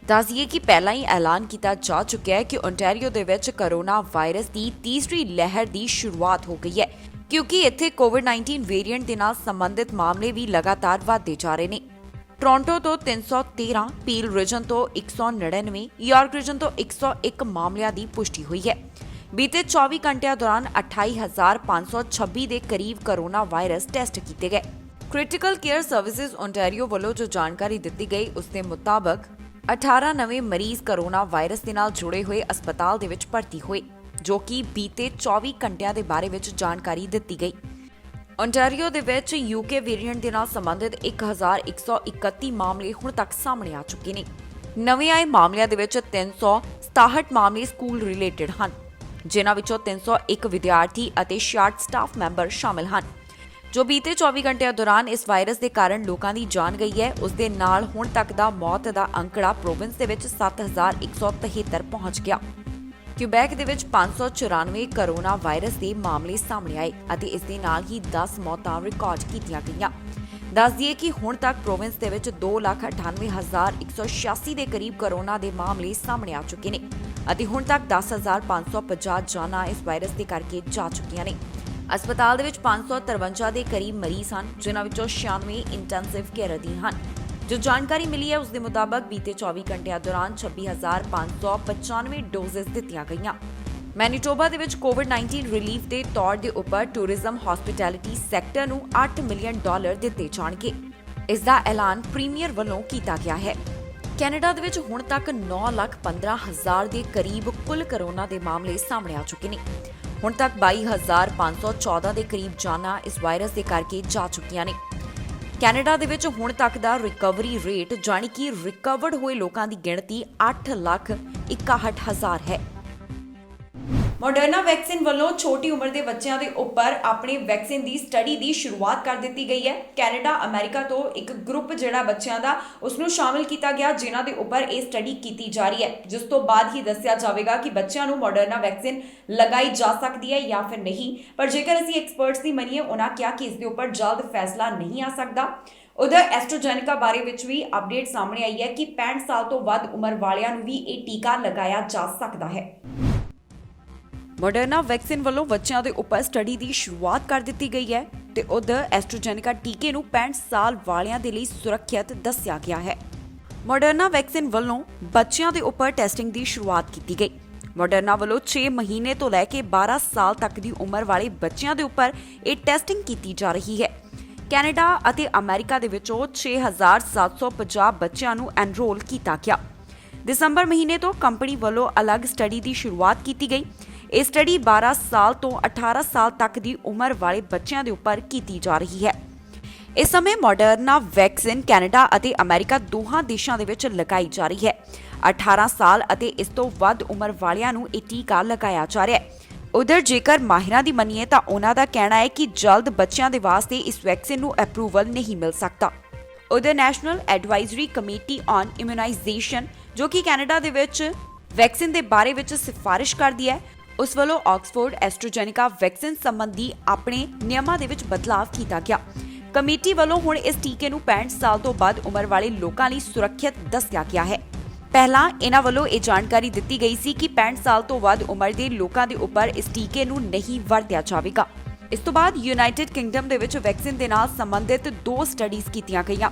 ਦੱਸ ਦਈਏ ਕਿ ਪਹਿਲਾਂ ਹੀ ਐਲਾਨ ਕੀਤਾ ਜਾ ਚੁੱਕਿਆ ਹੈ ਕਿ ਓਨਟਾਰੀਓ ਦੇ ਵਿੱਚ ਕੋਰੋਨਾ ਵਾਇਰਸ ਦੀ ਤੀਸਰੀ ਲਹਿਰ ਦੀ ਸ਼ੁਰੂਆਤ ਹੋ ਗਈ ਹੈ, ਕਿਉਂਕਿ ਇੱਥੇ ਕੋਵਿਡ-19 ਵੇਰੀਐਂਟ ਦੇ ਨਾਲ ਸੰਬੰਧਿਤ ਮਾਮਲੇ ਵੀ ਲਗਾਤਾਰ ਵਧਦੇ ਜਾ ਰਹੇ ਨੇ। ਟੋਰਾਂਟੋ ਤੋਂ 313, ਪੀਲ ਰੀਜਨ ਤੋਂ 199, ਯਾਰਕ ਰੀਜਨ ਤੋਂ 101 ਮਾਮਲਿਆਂ ਦੀ ਪੁਸ਼ਟੀ ਹੋਈ ਹੈ। ਬੀਤੇ 24 ਘੰਟਿਆਂ ਦੌਰਾਨ 28,526 ਦੇ ਕਰੀਬ ਕੋਰੋਨਾ ਵਾਇਰਸ ਟੈਸਟ ਕੀਤੇ ਗਏ। ਕ੍ਰਿਟੀਕਲ ਕੇਅਰ ਸਰਵਿਸਿਜ਼ ਓਨਟਾਰੀਓ ਵੱਲੋਂ ਜੋ ਜਾਣਕਾਰੀ ਦਿੱਤੀ ਗਈ ਉਸ ਦੇ ਮੁਤਾਬਕ 18 ਨਵੇਂ ਮਰੀਜ਼ ਕੋਰੋਨਾ ਵਾਇਰਸ ਦੇ ਨਾਲ ਜੁੜੇ ਹੋਏ ਹਸਪਤਾਲ ਦੇ ਵਿੱਚ ਭਰਤੀ ਹੋਏ, ਜੋ ਕਿ ਬੀਤੇ 24 ਘੰਟਿਆਂ ਦੇ ਬਾਰੇ ਵਿੱਚ ਜਾਣਕਾਰੀ ਦਿੱਤੀ ਗਈ। ਓਨਟਾਰੀਓ ਦੇ ਵਿੱਚ ਯੂਕੇ ਵੇਰੀਐਂਟ ਦੇ ਨਾਲ ਸੰਬੰਧਿਤ 1131 ਮਾਮਲੇ ਹੁਣ ਤੱਕ ਸਾਹਮਣੇ ਆ ਚੁੱਕੇ ਨੇ। ਨਵੇਂ ਆਏ ਮਾਮਲਿਆਂ ਦੇ ਵਿੱਚ 367 ਮਾਮਲੇ ਸਕੂਲ ਰਿਲੇਟਡ ਹਨ, ਜਿਨ੍ਹਾਂ ਵਿੱਚੋਂ 301 ਵਿਦਿਆਰਥੀ ਅਤੇ 66 ਸਟਾਫ ਮੈਂਬਰ ਸ਼ਾਮਲ ਹਨ। ਜੋ ਬੀਤੇ 24 ਘੰਟਿਆਂ ਦੌਰਾਨ ਇਸ ਵਾਇਰਸ ਦੇ ਕਾਰਨ ਲੋਕਾਂ ਦੀ ਜਾਨ ਗਈ ਹੈ, ਉਸ ਦੇ ਨਾਲ ਹੁਣ ਤੱਕ ਦਾ ਮੌਤ ਦਾ ਅੰਕੜਾ ਪ੍ਰੋਵਿੰਸ ਦੇ ਵਿੱਚ 7173 ਪਹੁੰਚ ਗਿਆ। ਕਿਊਬੈਕ ਦੇ ਵਿੱਚ 594 ਕੋਰੋਨਾ ਵਾਇਰਸ ਦੇ ਮਾਮਲੇ ਸਾਹਮਣੇ ਆਏ ਅਤੇ ਇਸ ਦੇ ਨਾਲ ਹੀ 10 ਮੌਤਾਂ ਰਿਕਾਰਡ ਕੀਤੀਆਂ ਗਈਆਂ। ਦੱਸ ਦਈਏ ਕਿ ਹੁਣ ਤੱਕ ਪ੍ਰੋਵਿੰਸ ਦੇ ਵਿੱਚ 2,98,186 ਦੇ ਕਰੀਬ ਕੋਰੋਨਾ ਦੇ ਮਾਮਲੇ ਸਾਹਮਣੇ ਆ ਚੁੱਕੇ ਨੇ ਅਤੇ ਹੁਣ ਤੱਕ 10,550 ਜਾਨਾਂ ਇਸ ਵਾਇਰਸ ਦੇ ਕਰਕੇ ਜਾ ਚੁੱਕੀਆਂ ਨੇ। ਹਸਪਤਾਲ ਦੇ ਵਿੱਚ 553 ਦੇ ਕਰੀਬ ਮਰੀਜ਼ ਹਨ, ਜਿਨ੍ਹਾਂ ਵਿੱਚੋਂ 96 ਇੰਟੈਂਸਿਵ ਕੇਅਰ ਅਧੀਨ ਹਨ। ਜੋ ਜਾਣਕਾਰੀ ਮਿਲੀ ਹੈ ਉਸ ਦੇ ਮੁਤਾਬਕ ਬੀਤੇ 24 ਘੰਟਿਆਂ ਦੌਰਾਨ 26,595 ਡੋਜ਼ਸ ਦਿੱਤੀਆਂ ਗਈਆਂ। ਮੈਨੀਟੋਬਾ ਦੇ ਵਿੱਚ ਕੋਵਿਡ-19 ਰਿਲੀਫ ਦੇ ਤੌਰ ਦੇ ਉੱਪਰ ਟੂਰਿਜ਼ਮ ਹਸਪਿਟੈਲਿਟੀ ਸੈਕਟਰ ਨੂੰ $8 ਮਿਲੀਅਨ ਦਿੱਤੇ ਜਾਣਗੇ। ਇਸ ਦਾ ਐਲਾਨ ਪ੍ਰੀਮੀਅਰ ਵੱਲੋਂ ਕੀਤਾ ਗਿਆ ਹੈ। ਕੈਨੇਡਾ ਦੇ ਵਿੱਚ ਹੁਣ ਤੱਕ 9,15,000 ਦੇ ਕਰੀਬ ਕੁੱਲ ਕੋਰੋਨਾ ਦੇ ਮਾਮਲੇ ਸਾਹਮਣੇ ਆ ਚੁੱਕੇ ਨੇ। ਹੁਣ ਤੱਕ 22,514 ਦੇ ਕਰੀਬ ਜਾਨਾਂ ਇਸ ਵਾਇਰਸ ਦੇ ਕਰਕੇ ਜਾ ਚੁੱਕੀਆਂ ਨੇ। ਕੈਨੇਡਾ ਦੇ ਵਿੱਚ ਹੁਣ ਤੱਕ ਦਾ ਰਿਕਵਰੀ ਰੇਟ ਜਾਣੀ ਕਿ ਰਿਕਵਰਡ ਹੋਏ ਲੋਕਾਂ ਦੀ ਗਿਣਤੀ 8,61,000 ਹੈ। ਮੋਡਰਨਾ ਵੈਕਸੀਨ ਵੱਲੋਂ ਛੋਟੀ ਉਮਰ ਦੇ ਬੱਚਿਆਂ ਦੇ ਉੱਪਰ ਆਪਣੀ ਵੈਕਸੀਨ ਦੀ ਸਟੱਡੀ ਦੀ ਸ਼ੁਰੂਆਤ ਕਰ ਦਿੱਤੀ ਗਈ ਹੈ। ਕੈਨੇਡਾ, ਅਮਰੀਕਾ ਤੋਂ ਇੱਕ ਗਰੁੱਪ ਜਿਹੜਾ ਬੱਚਿਆਂ ਦਾ ਉਸ ਨੂੰ ਸ਼ਾਮਿਲ ਕੀਤਾ ਗਿਆ, ਜਿਨ੍ਹਾਂ ਦੇ ਉੱਪਰ ਇਹ ਸਟੱਡੀ ਕੀਤੀ ਜਾ ਰਹੀ ਹੈ, ਜਿਸ ਤੋਂ ਬਾਅਦ ਹੀ ਦੱਸਿਆ ਜਾਵੇਗਾ ਕਿ ਬੱਚਿਆਂ ਨੂੰ ਮੋਡਰਨਾ ਵੈਕਸੀਨ ਲਗਾਈ ਜਾ ਸਕਦੀ ਹੈ ਜਾਂ ਫਿਰ ਨਹੀਂ। ਪਰ ਜੇਕਰ ਅਸੀਂ ਐਕਸਪਰਟਸ ਦੀ ਮੰਨੀਏ, ਉਹਨਾਂ ਕਿਹਾ ਕਿ ਇਸ ਦੇ ਉੱਪਰ ਜਲਦ ਫੈਸਲਾ ਨਹੀਂ ਆ ਸਕਦਾ। ਉਧਰ ਐਸਟ੍ਰਾਜੈਨੇਕਾ ਬਾਰੇ ਵਿੱਚ ਵੀ ਅਪਡੇਟ ਸਾਹਮਣੇ ਆਈ ਹੈ ਕਿ 65 ਸਾਲ ਤੋਂ ਵੱਧ ਉਮਰ ਵਾਲਿਆਂ ਨੂੰ ਵੀ ਇਹ ਟੀਕਾ ਲਗਾਇਆ ਜਾ ਸਕਦਾ ਹੈ। ਮੋਡਰਨਾ ਵੈਕਸੀਨ ਵੱਲੋਂ ਬੱਚਿਆਂ ਦੇ ਉੱਪਰ ਸਟੱਡੀ ਦੀ ਸ਼ੁਰੂਆਤ ਕਰ ਦਿੱਤੀ ਗਈ ਹੈ ਤੇ ਉਧਰ ਐਸਟ੍ਰਾਜੈਨੇਕਾ ਟੀਕੇ ਨੂੰ 65 ਸਾਲ ਵਾਲਿਆਂ ਦੇ ਲਈ ਸੁਰੱਖਿਅਤ ਦੱਸਿਆ ਗਿਆ ਹੈ। ਮੋਡਰਨਾ ਵੈਕਸੀਨ ਵੱਲੋਂ ਬੱਚਿਆਂ ਦੇ ਉੱਪਰ ਟੈਸਟਿੰਗ ਦੀ ਸ਼ੁਰੂਆਤ ਕੀਤੀ ਗਈ। ਮੋਡਰਨਾ ਵੱਲੋਂ 6 ਮਹੀਨੇ ਤੋਂ ਲੈ ਕੇ 12 ਸਾਲ ਤੱਕ ਦੀ ਉਮਰ ਵਾਲੇ ਬੱਚਿਆਂ ਦੇ ਉੱਪਰ ਇਹ ਟੈਸਟਿੰਗ ਕੀਤੀ ਜਾ ਰਹੀ ਹੈ। ਕੈਨੇਡਾ ਅਤੇ ਅਮਰੀਕਾ ਦੇ ਵਿੱਚੋਂ 6,750 ਬੱਚਿਆਂ ਨੂੰ ਐਨਰੋਲ ਕੀਤਾ ਗਿਆ। ਦਸੰਬਰ ਮਹੀਨੇ ਤੋਂ ਕੰਪਨੀ ਵੱਲੋਂ ਅਲੱਗ ਸਟੱਡੀ ਦੀ ਸ਼ੁਰੂਆਤ ਕੀਤੀ ਗਈ। ਇਹ ਸਟੱਡੀ 12 ਸਾਲ ਤੋਂ 18 ਸਾਲ ਤੱਕ ਦੀ ਉਮਰ ਵਾਲੇ ਬੱਚਿਆਂ ਦੇ ਉੱਪਰ ਕੀਤੀ ਜਾ ਰਹੀ ਹੈ। ਇਸ ਸਮੇਂ ਮੋਡਰਨਾ ਵੈਕਸੀਨ ਕੈਨੇਡਾ ਅਤੇ ਅਮਰੀਕਾ ਦੋਹਾਂ ਦੇਸ਼ਾਂ ਦੇ ਵਿੱਚ ਲਗਾਈ ਜਾ ਰਹੀ ਹੈ। 18 ਸਾਲ ਅਤੇ ਇਸ ਤੋਂ ਵੱਧ ਉਮਰ ਵਾਲਿਆਂ ਨੂੰ ਇਹ ਟੀਕਾ ਲਗਾਇਆ ਜਾ ਰਿਹਾ ਹੈ। ਉਧਰ ਜੇਕਰ ਮਾਹਿਰਾਂ ਦੀ ਮੰਨੀਏ ਤਾਂ ਉਹਨਾਂ ਦਾ ਕਹਿਣਾ ਹੈ ਕਿ ਜਲਦ ਬੱਚਿਆਂ ਦੇ ਵਾਸਤੇ ਇਸ ਵੈਕਸੀਨ ਨੂੰ ਅਪਰੂਵਲ ਨਹੀਂ ਮਿਲ ਸਕਦਾ। ਉਧਰ national advisory committee on immunisation, ਜੋ ਕਿ ਕੈਨੇਡਾ ਦੇ ਵਿੱਚ ਵੈਕਸੀਨ ਦੇ ਬਾਰੇ ਵਿੱਚ ਸਿਫਾਰਿਸ਼ ਕਰਦੀ ਹੈ, ਉਸ ਵੱਲੋਂ ਆਕਸਫੋਰਡ ਐਸਟ੍ਰਾਜੈਨੇਕਾ ਵੈਕਸੀਨ ਸੰਬੰਧੀ ਆਪਣੇ ਨਿਯਮਾਂ ਦੇ ਵਿੱਚ ਬਦਲਾਅ ਕੀਤਾ ਗਿਆ। ਕਮੇਟੀ ਵੱਲੋਂ ਹੁਣ ਇਸ ਟੀਕੇ ਨੂੰ 65 ਸਾਲ ਤੋਂ ਵੱਧ ਉਮਰ ਵਾਲੇ ਲੋਕਾਂ ਲਈ ਸੁਰੱਖਿਅਤ ਦੱਸਿਆ ਗਿਆ ਹੈ। ਪਹਿਲਾਂ ਇਹਨਾਂ ਵੱਲੋਂ ਇਹ ਜਾਣਕਾਰੀ ਦਿੱਤੀ ਗਈ ਸੀ ਕਿ 65 ਸਾਲ ਤੋਂ ਵੱਧ ਉਮਰ ਦੇ ਲੋਕਾਂ ਦੇ ਉੱਪਰ ਇਸ ਟੀਕੇ ਨੂੰ ਨਹੀਂ ਵਰਤਿਆ ਜਾਵੇਗਾ। ਇਸ ਤੋਂ ਬਾਅਦ ਯੂਨਾਈਟਿਡ ਕਿੰਗਡਮ ਦੇ ਵਿੱਚ ਵੈਕਸੀਨ ਦੇ ਨਾਲ ਸੰਬੰਧਿਤ 2 ਸਟੱਡੀਜ਼ ਕੀਤੀਆਂ ਗਈਆਂ,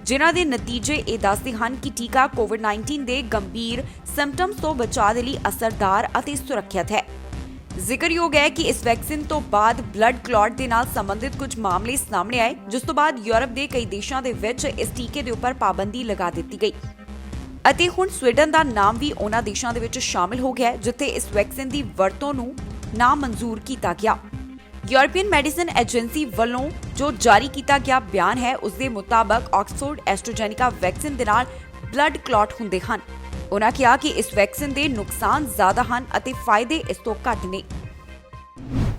ਜਿਨ੍ਹਾਂ ਦੇ ਨਤੀਜੇ ਇਹ ਦੱਸਦੇ ਹਨ ਕਿ ਟੀਕਾ ਕੋਵਿਡ-19 ਦੇ ਗੰਭੀਰ ਸਿੰਪਟਮਸ ਤੋਂ ਬਚਾਅ ਦੇ ਲਈ ਅਸਰਦਾਰ ਅਤੇ ਸੁਰੱਖਿਅਤ ਹੈ। ਜ਼ਿਕਰਯੋਗ ਹੈ ਕਿ ਇਸ ਵੈਕਸੀਨ ਤੋਂ ਬਾਅਦ ਬਲੱਡ ਕਲੌਟ ਦੇ ਨਾਲ ਸੰਬੰਧਿਤ ਕੁਝ ਮਾਮਲੇ ਸਾਹਮਣੇ ਆਏ, ਜਿਸ ਤੋਂ ਬਾਅਦ ਯੂਰਪ ਦੇ ਕਈ ਦੇਸ਼ਾਂ ਦੇ ਵਿੱਚ ਇਸ ਟੀਕੇ ਦੇ ਉੱਪਰ ਪਾਬੰਦੀ ਲਗਾ ਦਿੱਤੀ ਗਈ ਅਤੇ ਹੁਣ ਸਵੀਡਨ ਦਾ ਨਾਮ ਵੀ ਉਹਨਾਂ ਦੇਸ਼ਾਂ ਦੇ ਵਿੱਚ ਸ਼ਾਮਿਲ ਹੋ ਗਿਆ ਹੈ ਜਿੱਥੇ ਇਸ ਵੈਕਸੀਨ ਦੀ ਵਰਤੋਂ ਨੂੰ ਨਾਮਨਜ਼ੂਰ ਕੀਤਾ ਗਿਆ। ਯੂਰਪੀਅਨ ਮੈਡੀਸਿਨ ਏਜੰਸੀ ਵੱਲੋਂ ਜੋ ਜਾਰੀ ਕੀਤਾ ਗਿਆ ਬਿਆਨ ਹੈ, ਉਸ ਦੇ ਮੁਤਾਬਕ ਆਕਸਫੋਰਡ ਐਸਟ੍ਰਾਜੈਨੇਕਾ ਵੈਕਸੀਨ ਦੇ ਨਾਲ ਬਲੱਡ ਕਲੌਟ ਹੁੰਦੇ ਹਨ। ਉਨ੍ਹਾਂ ਕਿਹਾ ਕਿ ਇਸ ਵੈਕਸੀਨ ਦੇ ਨੁਕਸਾਨ ਜ਼ਿਆਦਾ ਹਨ ਅਤੇ ਫਾਇਦੇ ਇਸ ਤੋਂ ਘੱਟ ਨੇ।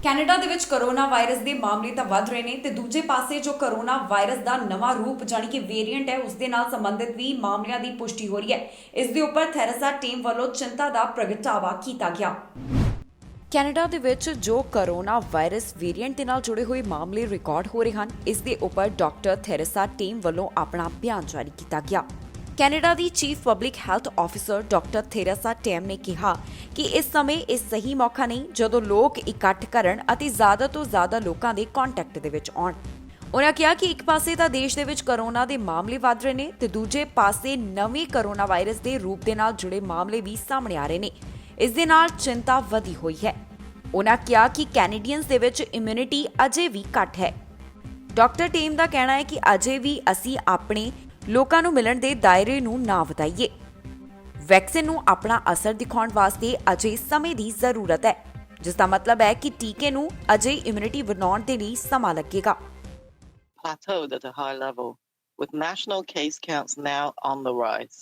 ਕੈਨੇਡਾ ਦੇ ਵਿੱਚ ਕੋਰੋਨਾ ਵਾਇਰਸ ਦੇ ਮਾਮਲੇ ਤਾਂ ਵੱਧ ਰਹੇ ਨੇ ਤੇ ਦੂਜੇ ਪਾਸੇ ਜੋ ਕੋਰੋਨਾ ਵਾਇਰਸ ਦਾ ਨਵਾਂ ਰੂਪ ਜਾਨੀ ਕਿ ਵੇਰੀਐਂਟ ਹੈ, ਉਸ ਦੇ ਨਾਲ ਸੰਬੰਧਿਤ ਵੀ ਮਾਮਲਿਆਂ ਦੀ ਪੁਸ਼ਟੀ ਹੋ ਰਹੀ ਹੈ। ਇਸ ਦੇ ਉੱਪਰ ਥੈਰੇਸਾ ਟੀਮ ਵੱਲੋਂ ਚਿੰਤਾ ਦਾ ਪ੍ਰਗਟਾਵਾ ਕੀਤਾ ਗਿਆ। ਕੈਨੇਡਾ ਦੇ ਵਿੱਚ ਜੋ ਕਰੋਨਾ ਵਾਇਰਸ ਵੇਰੀਐਂਟ ਦੇ ਨਾਲ ਜੁੜੇ ਹੋਏ ਮਾਮਲੇ ਰਿਕਾਰਡ ਹੋ ਰਹੇ ਹਨ, ਇਸ ਦੇ ਉੱਪਰ ਡਾਕਟਰ ਥੈਰੇਸਾ ਟੇਮ ਵੱਲੋਂ ਆਪਣਾ ਬਿਆਨ ਜਾਰੀ ਕੀਤਾ ਗਿਆ। ਕੈਨੇਡਾ ਦੀ chief public health officer doctor Theresa Tam ਨੇ ਕਿਹਾ ਕਿ ਇਸ ਸਮੇਂ ਇਹ ਸਹੀ ਮੌਕਾ ਨਹੀਂ ਜਦੋਂ ਲੋਕ ਇਕੱਠ ਕਰਨ ਅਤੇ ਜ਼ਿਆਦਾ ਤੋਂ ਜ਼ਿਆਦਾ ਲੋਕਾਂ ਦੇ ਕੰਟੈਕਟ ਦੇ ਵਿੱਚ ਆਉਣ। ਉਨ੍ਹਾਂ ਕਿਹਾ ਕਿ ਇੱਕ ਪਾਸੇ ਤਾਂ ਦੇਸ਼ ਦੇ ਵਿੱਚ ਕਰੋਨਾ ਦੇ ਮਾਮਲੇ ਵਧ ਰਹੇ ਨੇ ਤੇ ਦੂਜੇ ਪਾਸੇ ਨਵੇਂ ਕਰੋਨਾ ਵਾਇਰਸ ਦੇ ਰੂਪ ਦੇ ਨਾਲ ਜੁੜੇ ਮਾਮਲੇ ਵੀ ਸਾਹਮਣੇ ਆ ਰਹੇ ਨੇ। ਇਸ ਦੇ ਨਾਲ ਚਿੰਤਾ ਵਧੀ ਹੋਈ ਹੈ। ਉਨ੍ਹਾਂ ਕਿਹਾ ਕਿ ਕੈਨੇਡੀਅਨਸ ਦੇ ਵਿੱਚ ਇਮਿਊਨਿਟੀ ਅਜੇ ਵੀ ਘੱਟ ਹੈ। ਡਾਕਟਰ ਟੀਮ ਦਾ ਕਹਿਣਾ ਹੈ ਕਿ ਅਜੇ ਵੀ ਅਸੀਂ ਆਪਣੇ ਲੋਕਾਂ ਨੂੰ ਮਿਲਣ ਦੇ ਦਾਇਰੇ ਨੂੰ ਨਾ ਵਧਾਈਏ। ਵੈਕਸੀਨ ਨੂੰ ਆਪਣਾ ਅਸਰ ਦਿਖਾਉਣ ਵਾਸਤੇ ਅਜੇ ਸਮੇਂ ਦੀ ਜ਼ਰੂਰਤ ਹੈ, ਜਿਸ ਦਾ ਮਤਲਬ ਹੈ ਕਿ ਟੀਕੇ ਨੂੰ ਅਜੇ ਇਮਿਊਨਿਟੀ ਬਣਾਉਣ ਦੇ ਲਈ ਸਮਾਂ ਲੱਗੇਗਾ। Plateaued at a high level, with national case counts now on the rise.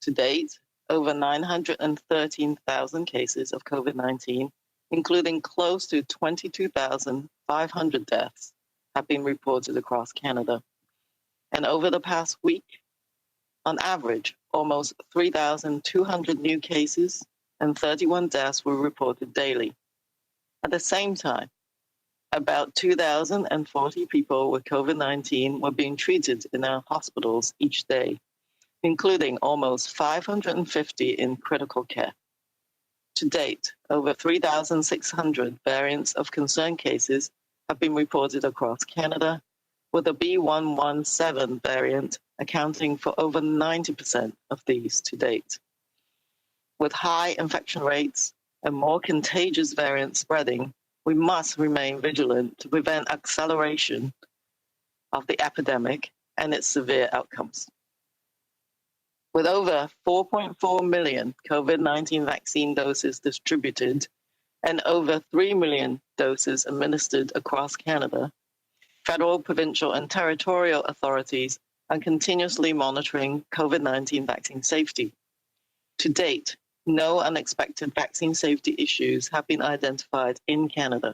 To date, over 913,000 cases of COVID-19, including close to 22,500 deaths, have been reported across Canada. And over the past week, on average, almost 3,200 new cases and 31 deaths were reported daily. At the same time, about 2,040 people with COVID-19 were being treated in our hospitals each day, including almost 550 in critical care. To date, over 3,600 variants of concern cases have been reported across Canada, with the B.1.1.7 variant accounting for over 90% of these to date. With high infection rates and more contagious variants spreading, we must remain vigilant to prevent acceleration of the epidemic and its severe outcomes. With over 4.4 million COVID-19 vaccine doses distributed and over 3 million doses administered across Canada, federal, provincial, and territorial authorities are continuously monitoring COVID-19 vaccine safety. To date, no unexpected vaccine safety issues have been identified in Canada.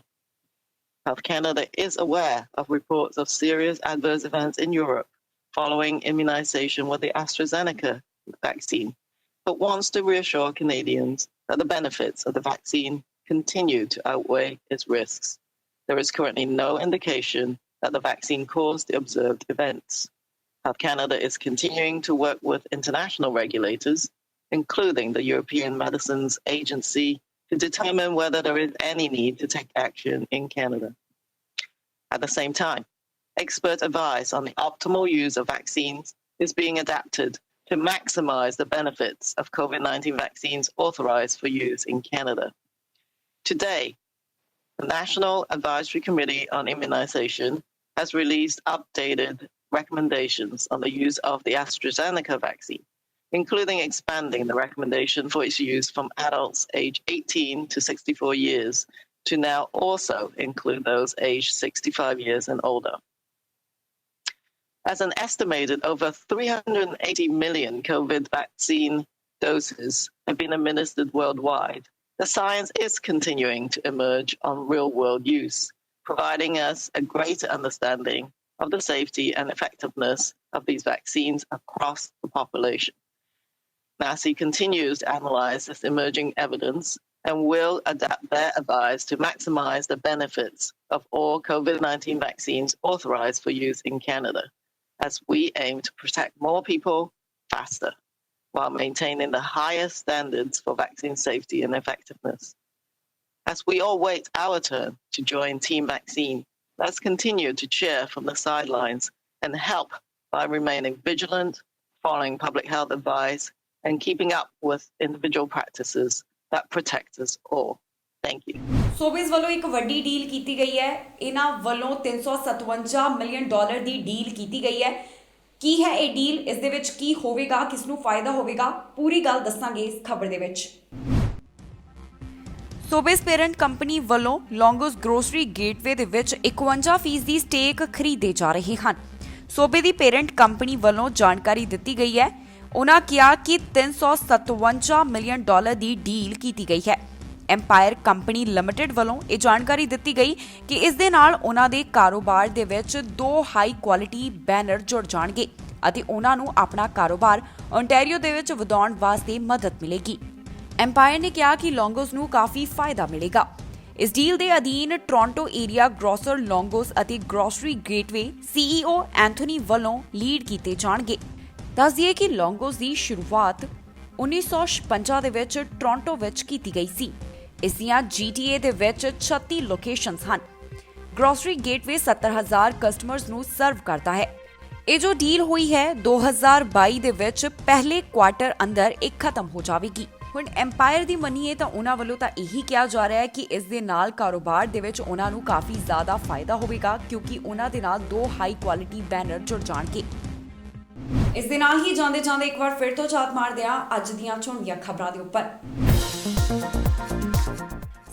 Health Canada is aware of reports of serious adverse events in Europe following immunization with the AstraZeneca vaccine, but wants to reassure Canadians that the benefits of the vaccine continue to outweigh its risks. There is currently no indication that the vaccine caused the observed events. Health Canada is continuing to work with international regulators, including the European Medicines Agency, to determine whether there is any need to take action in Canada. At the same time, expert advice on the optimal use of vaccines is being adapted to maximize the benefits of COVID-19 vaccines authorized for use in Canada. Today, the National Advisory Committee on Immunization has released updated recommendations on the use of the AstraZeneca vaccine, including expanding the recommendation for its use from adults aged 18 to 64 years to now also include those aged 65 years and older. As an estimated over 380 million COVID vaccine doses have been administered worldwide, the science is continuing to emerge on real-world use, providing us a greater understanding of the safety and effectiveness of these vaccines across the population. NACI continues to analyze this emerging evidence and will adapt their advice to maximize the benefits of all COVID-19 vaccines authorized for use in Canada, as we aim to protect more people faster while maintaining the highest standards for vaccine safety and effectiveness. As we all wait our turn to join Team Vaccine, let's continue to cheer from the sidelines and help by remaining vigilant, following public health advice, and keeping up with individual practices that protect us all. Thank you. ਸੋਬਿਸ ਵੱਲੋਂ ਇੱਕ ਵੱਡੀ deal ਕੀਤੀ ਗਈ ਹੈ। ਇਹਨਾਂ ਵੱਲੋਂ $357 million ਦੀ deal ਕੀਤੀ ਗਈ ਹੈ। ਕੀ ਹੈ ਇਹ ਡੀਲ, ਇਸ ਦੇ ਵਿੱਚ ਕੀ ਹੋਵੇਗਾ, ਕਿਸ ਨੂੰ ਫਾਇਦਾ ਹੋਵੇਗਾ, ਪੂਰੀ ਗੱਲ ਦੱਸਾਂਗੇ ਇਸ ਖਬਰ ਦੇ ਵਿੱਚ। ਸੋਬਿਸ ਪੇਰੈਂਟ ਕੰਪਨੀ ਵੱਲੋਂ ਲੌਂਗੋਸ ਗਰੋਸਰੀ ਗੇਟਵੇ ਦੇ ਵਿੱਚ 51% ਦੀ ਸਟੇਕ ਖਰੀਦੇ ਜਾ ਰਹੇ ਹਨ। ਸੋਬੇ ਦੀ ਪੇਰੈਂਟ ਕੰਪਨੀ ਵੱਲੋਂ ਜਾਣਕਾਰੀ ਦਿੱਤੀ ਗਈ ਹੈ। ਉਨ੍ਹਾਂ ਕਿਹਾ ਕਿ $357 ਮਿਲੀਅਨ ਦੀ ਡੀਲ ਕੀਤੀ ਗਈ ਹੈ। ਐਮਪਾਇਰ ਕੰਪਨੀ ਲਿਮਟਿਡ ਵੱਲੋਂ ਇਹ ਜਾਣਕਾਰੀ ਦਿੱਤੀ ਗਈ ਕਿ ਇਸ ਦੇ ਨਾਲ ਉਹਨਾਂ ਦੇ ਕਾਰੋਬਾਰ ਦੇ ਵਿੱਚ 2 ਹਾਈ ਕੁਆਲਿਟੀ ਬੈਨਰ ਜੁੜ ਜਾਣਗੇ ਅਤੇ ਉਹਨਾਂ ਨੂੰ ਆਪਣਾ ਕਾਰੋਬਾਰ ਓਨਟਾਰੀਓ ਦੇ ਵਿੱਚ ਵਧਾਉਣ ਵਾਸਤੇ ਮਦਦ ਮਿਲੇਗੀ। ਐਮਪਾਇਰ ਨੇ ਕਿਹਾ ਕਿ ਲੌਂਗੋਸ ਨੂੰ ਕਾਫੀ ਫਾਇਦਾ ਮਿਲੇਗਾ। ਇਸ ਡੀਲ ਦੇ ਅਧੀਨ ਟੋਰਾਂਟੋ ਏਰੀਆ ਗ੍ਰੋਸਰ ਲੌਂਗੋਸ ਅਤੇ ਗ੍ਰੋਸਰੀ ਗੇਟਵੇ CEO ਐਂਥਨੀ ਵੱਲੋਂ ਲੀਡ ਕੀਤੇ ਜਾਣਗੇ। ਦੱਸ ਦਈਏ ਕਿ ਲੌਂਗੋਸ ਦੀ ਸ਼ੁਰੂਆਤ 1956 ਦੇ ਵਿੱਚ ਟੋਰਾਂਟੋ ਵਿੱਚ ਕੀਤੀ ਗਈ ਸੀ। ਇਸ ਦੀਆਂ GTA ਦੇ ਵਿੱਚ 36 ਲੋਕੇਸ਼ਨਸ ਹਨ। ਗ੍ਰੋਸਰੀ ਗੇਟਵੇ 70,000 ਕਸਟਮਰਸ ਨੂੰ ਸਰਵ ਕਰਦਾ ਹੈ। ਇਹ ਜੋ ਡੀਲ ਹੋਈ ਹੈ 2022 ਦੇ ਵਿੱਚ ਪਹਿਲੇ ਕੁਆਟਰ ਅੰਦਰ ਇਹ ਖਤਮ ਹੋ ਜਾਵੇਗੀ। ਹੁਣ ਐਮਪਾਇਰ ਦੀ ਮੰਨੀਏ ਤਾਂ ਉਹਨਾਂ ਵੱਲੋਂ ਤਾਂ ਇਹੀ ਕਿਹਾ ਜਾ ਰਿਹਾ ਹੈ ਕਿ ਇਸ ਦੇ ਨਾਲ ਕਾਰੋਬਾਰ ਦੇ ਵਿੱਚ ਉਹਨਾਂ ਨੂੰ ਕਾਫੀ ਜ਼ਿਆਦਾ ਫਾਇਦਾ ਹੋਵੇਗਾ, ਕਿਉਂਕਿ ਉਹਨਾਂ ਦੇ ਨਾਲ 2 ਹਾਈ ਕੁਆਲਿਟੀ ਬੈਨਰ ਜੁੜ ਜਾਣਗੇ। ਇਸ ਦੇ ਨਾਲ ਹੀ ਜਾਂਦੇ ਇੱਕ ਵਾਰ ਫਿਰ ਤੋਂ ਝਾਤ ਮਾਰਦੇ ਹਾਂ ਅੱਜ ਦੀਆਂ ਝੋਣੀਆਂ ਖਬਰਾਂ ਦੇ ਉੱਪਰ।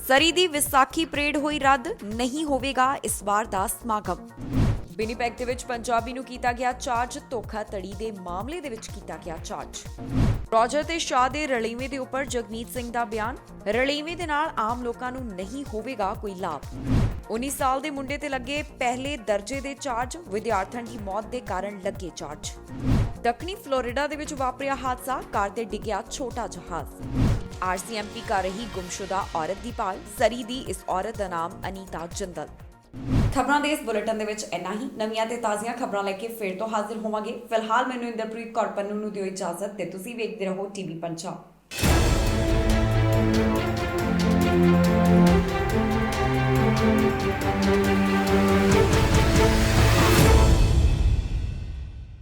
ਸਰੀ ਦੀ ਵਿਸਾਖੀ ਪਰੇਡ ਹੋਈ ਰੱਦ, ਨਹੀਂ ਹੋਵੇਗਾ ਇਸ ਵਾਰ ਦਾ ਸਮਾਗਮ। ਵਿਨੀਪੈਗ ਦੇ ਵਿੱਚ ਪੰਜਾਬੀ ਨੂੰ ਕੀਤਾ ਗਿਆ ਚਾਰਜ, ਧੋਖਾਧੜੀ ਦੇ ਮਾਮਲੇ ਦੇ ਵਿੱਚ ਕੀਤਾ ਗਿਆ ਚਾਰਜ। ਰੋਜਰ ਤੇ ਸ਼ਾਹ ਦੇ ਰਲੇਵੇਂ ਦੇ ਉੱਪਰ ਜਗਮੀਤ ਸਿੰਘ ਦਾ ਬਿਆਨ, ਰਲੇਵੇਂ ਦੇ ਨਾਲ ਆਮ ਲੋਕਾਂ ਨੂੰ ਨਹੀਂ ਹੋਵੇਗਾ ਕੋਈ ਲਾਭ। 19 ਸਾਲ ਦੇ ਮੁੰਡੇ ਤੇ ਲੱਗੇ ਪਹਿਲੇ ਦਰਜੇ ਦੇ ਚਾਰਜ, ਵਿਦਿਆਰਥਣ ਦੀ ਮੌਤ ਦੇ ਕਾਰਨ ਲੱਗੇ ਚਾਰਜ। ਦੱਖਣੀ ਫਲੋਰੀਡਾ ਦੇ ਵਿੱਚ ਵਾਪਰਿਆ ਹਾਦਸਾ, ਕਾਰ ਤੇ ਡਿੱਗਿਆ ਛੋਟਾ ਜਹਾਜ਼। RCMP ਕਰ ਰਹੀ ਗੁੰਮਸ਼ੁਦਾ ਔਰਤ ਦੀ ਭਾਲ, ਸਰੀ ਦੀ ਇਸ ਔਰਤ ਦਾ ਨਾਮ ਅਨੀਤਾ ਜਿੰਦਲ। ਖਬਰਾਂ ਦੇ ਇਸ ਬੁਲੇਟਿਨ ਦੇ ਵਿੱਚ ਇੰਨਾ ਹੀ। ਨਵੀਆਂ ਤੇ ਤਾਜ਼ੀਆਂ ਖਬਰਾਂ ਲੈ ਕੇ ਫਿਰ ਤੋਂ ਹਾਜ਼ਰ ਹੋਵਾਂਗੇ। ਫਿਲਹਾਲ ਮੈਨੂੰ ਇੰਦਰਪ੍ਰੀਤ ਕੌਰ ਪੰਨੂ ਨੂੰ ਦਿਓ ਇਜਾਜ਼ਤ ਤੇ ਤੁਸੀਂ ਵੇਖਦੇ ਰਹੋ TV ਪੰਜਾਬ।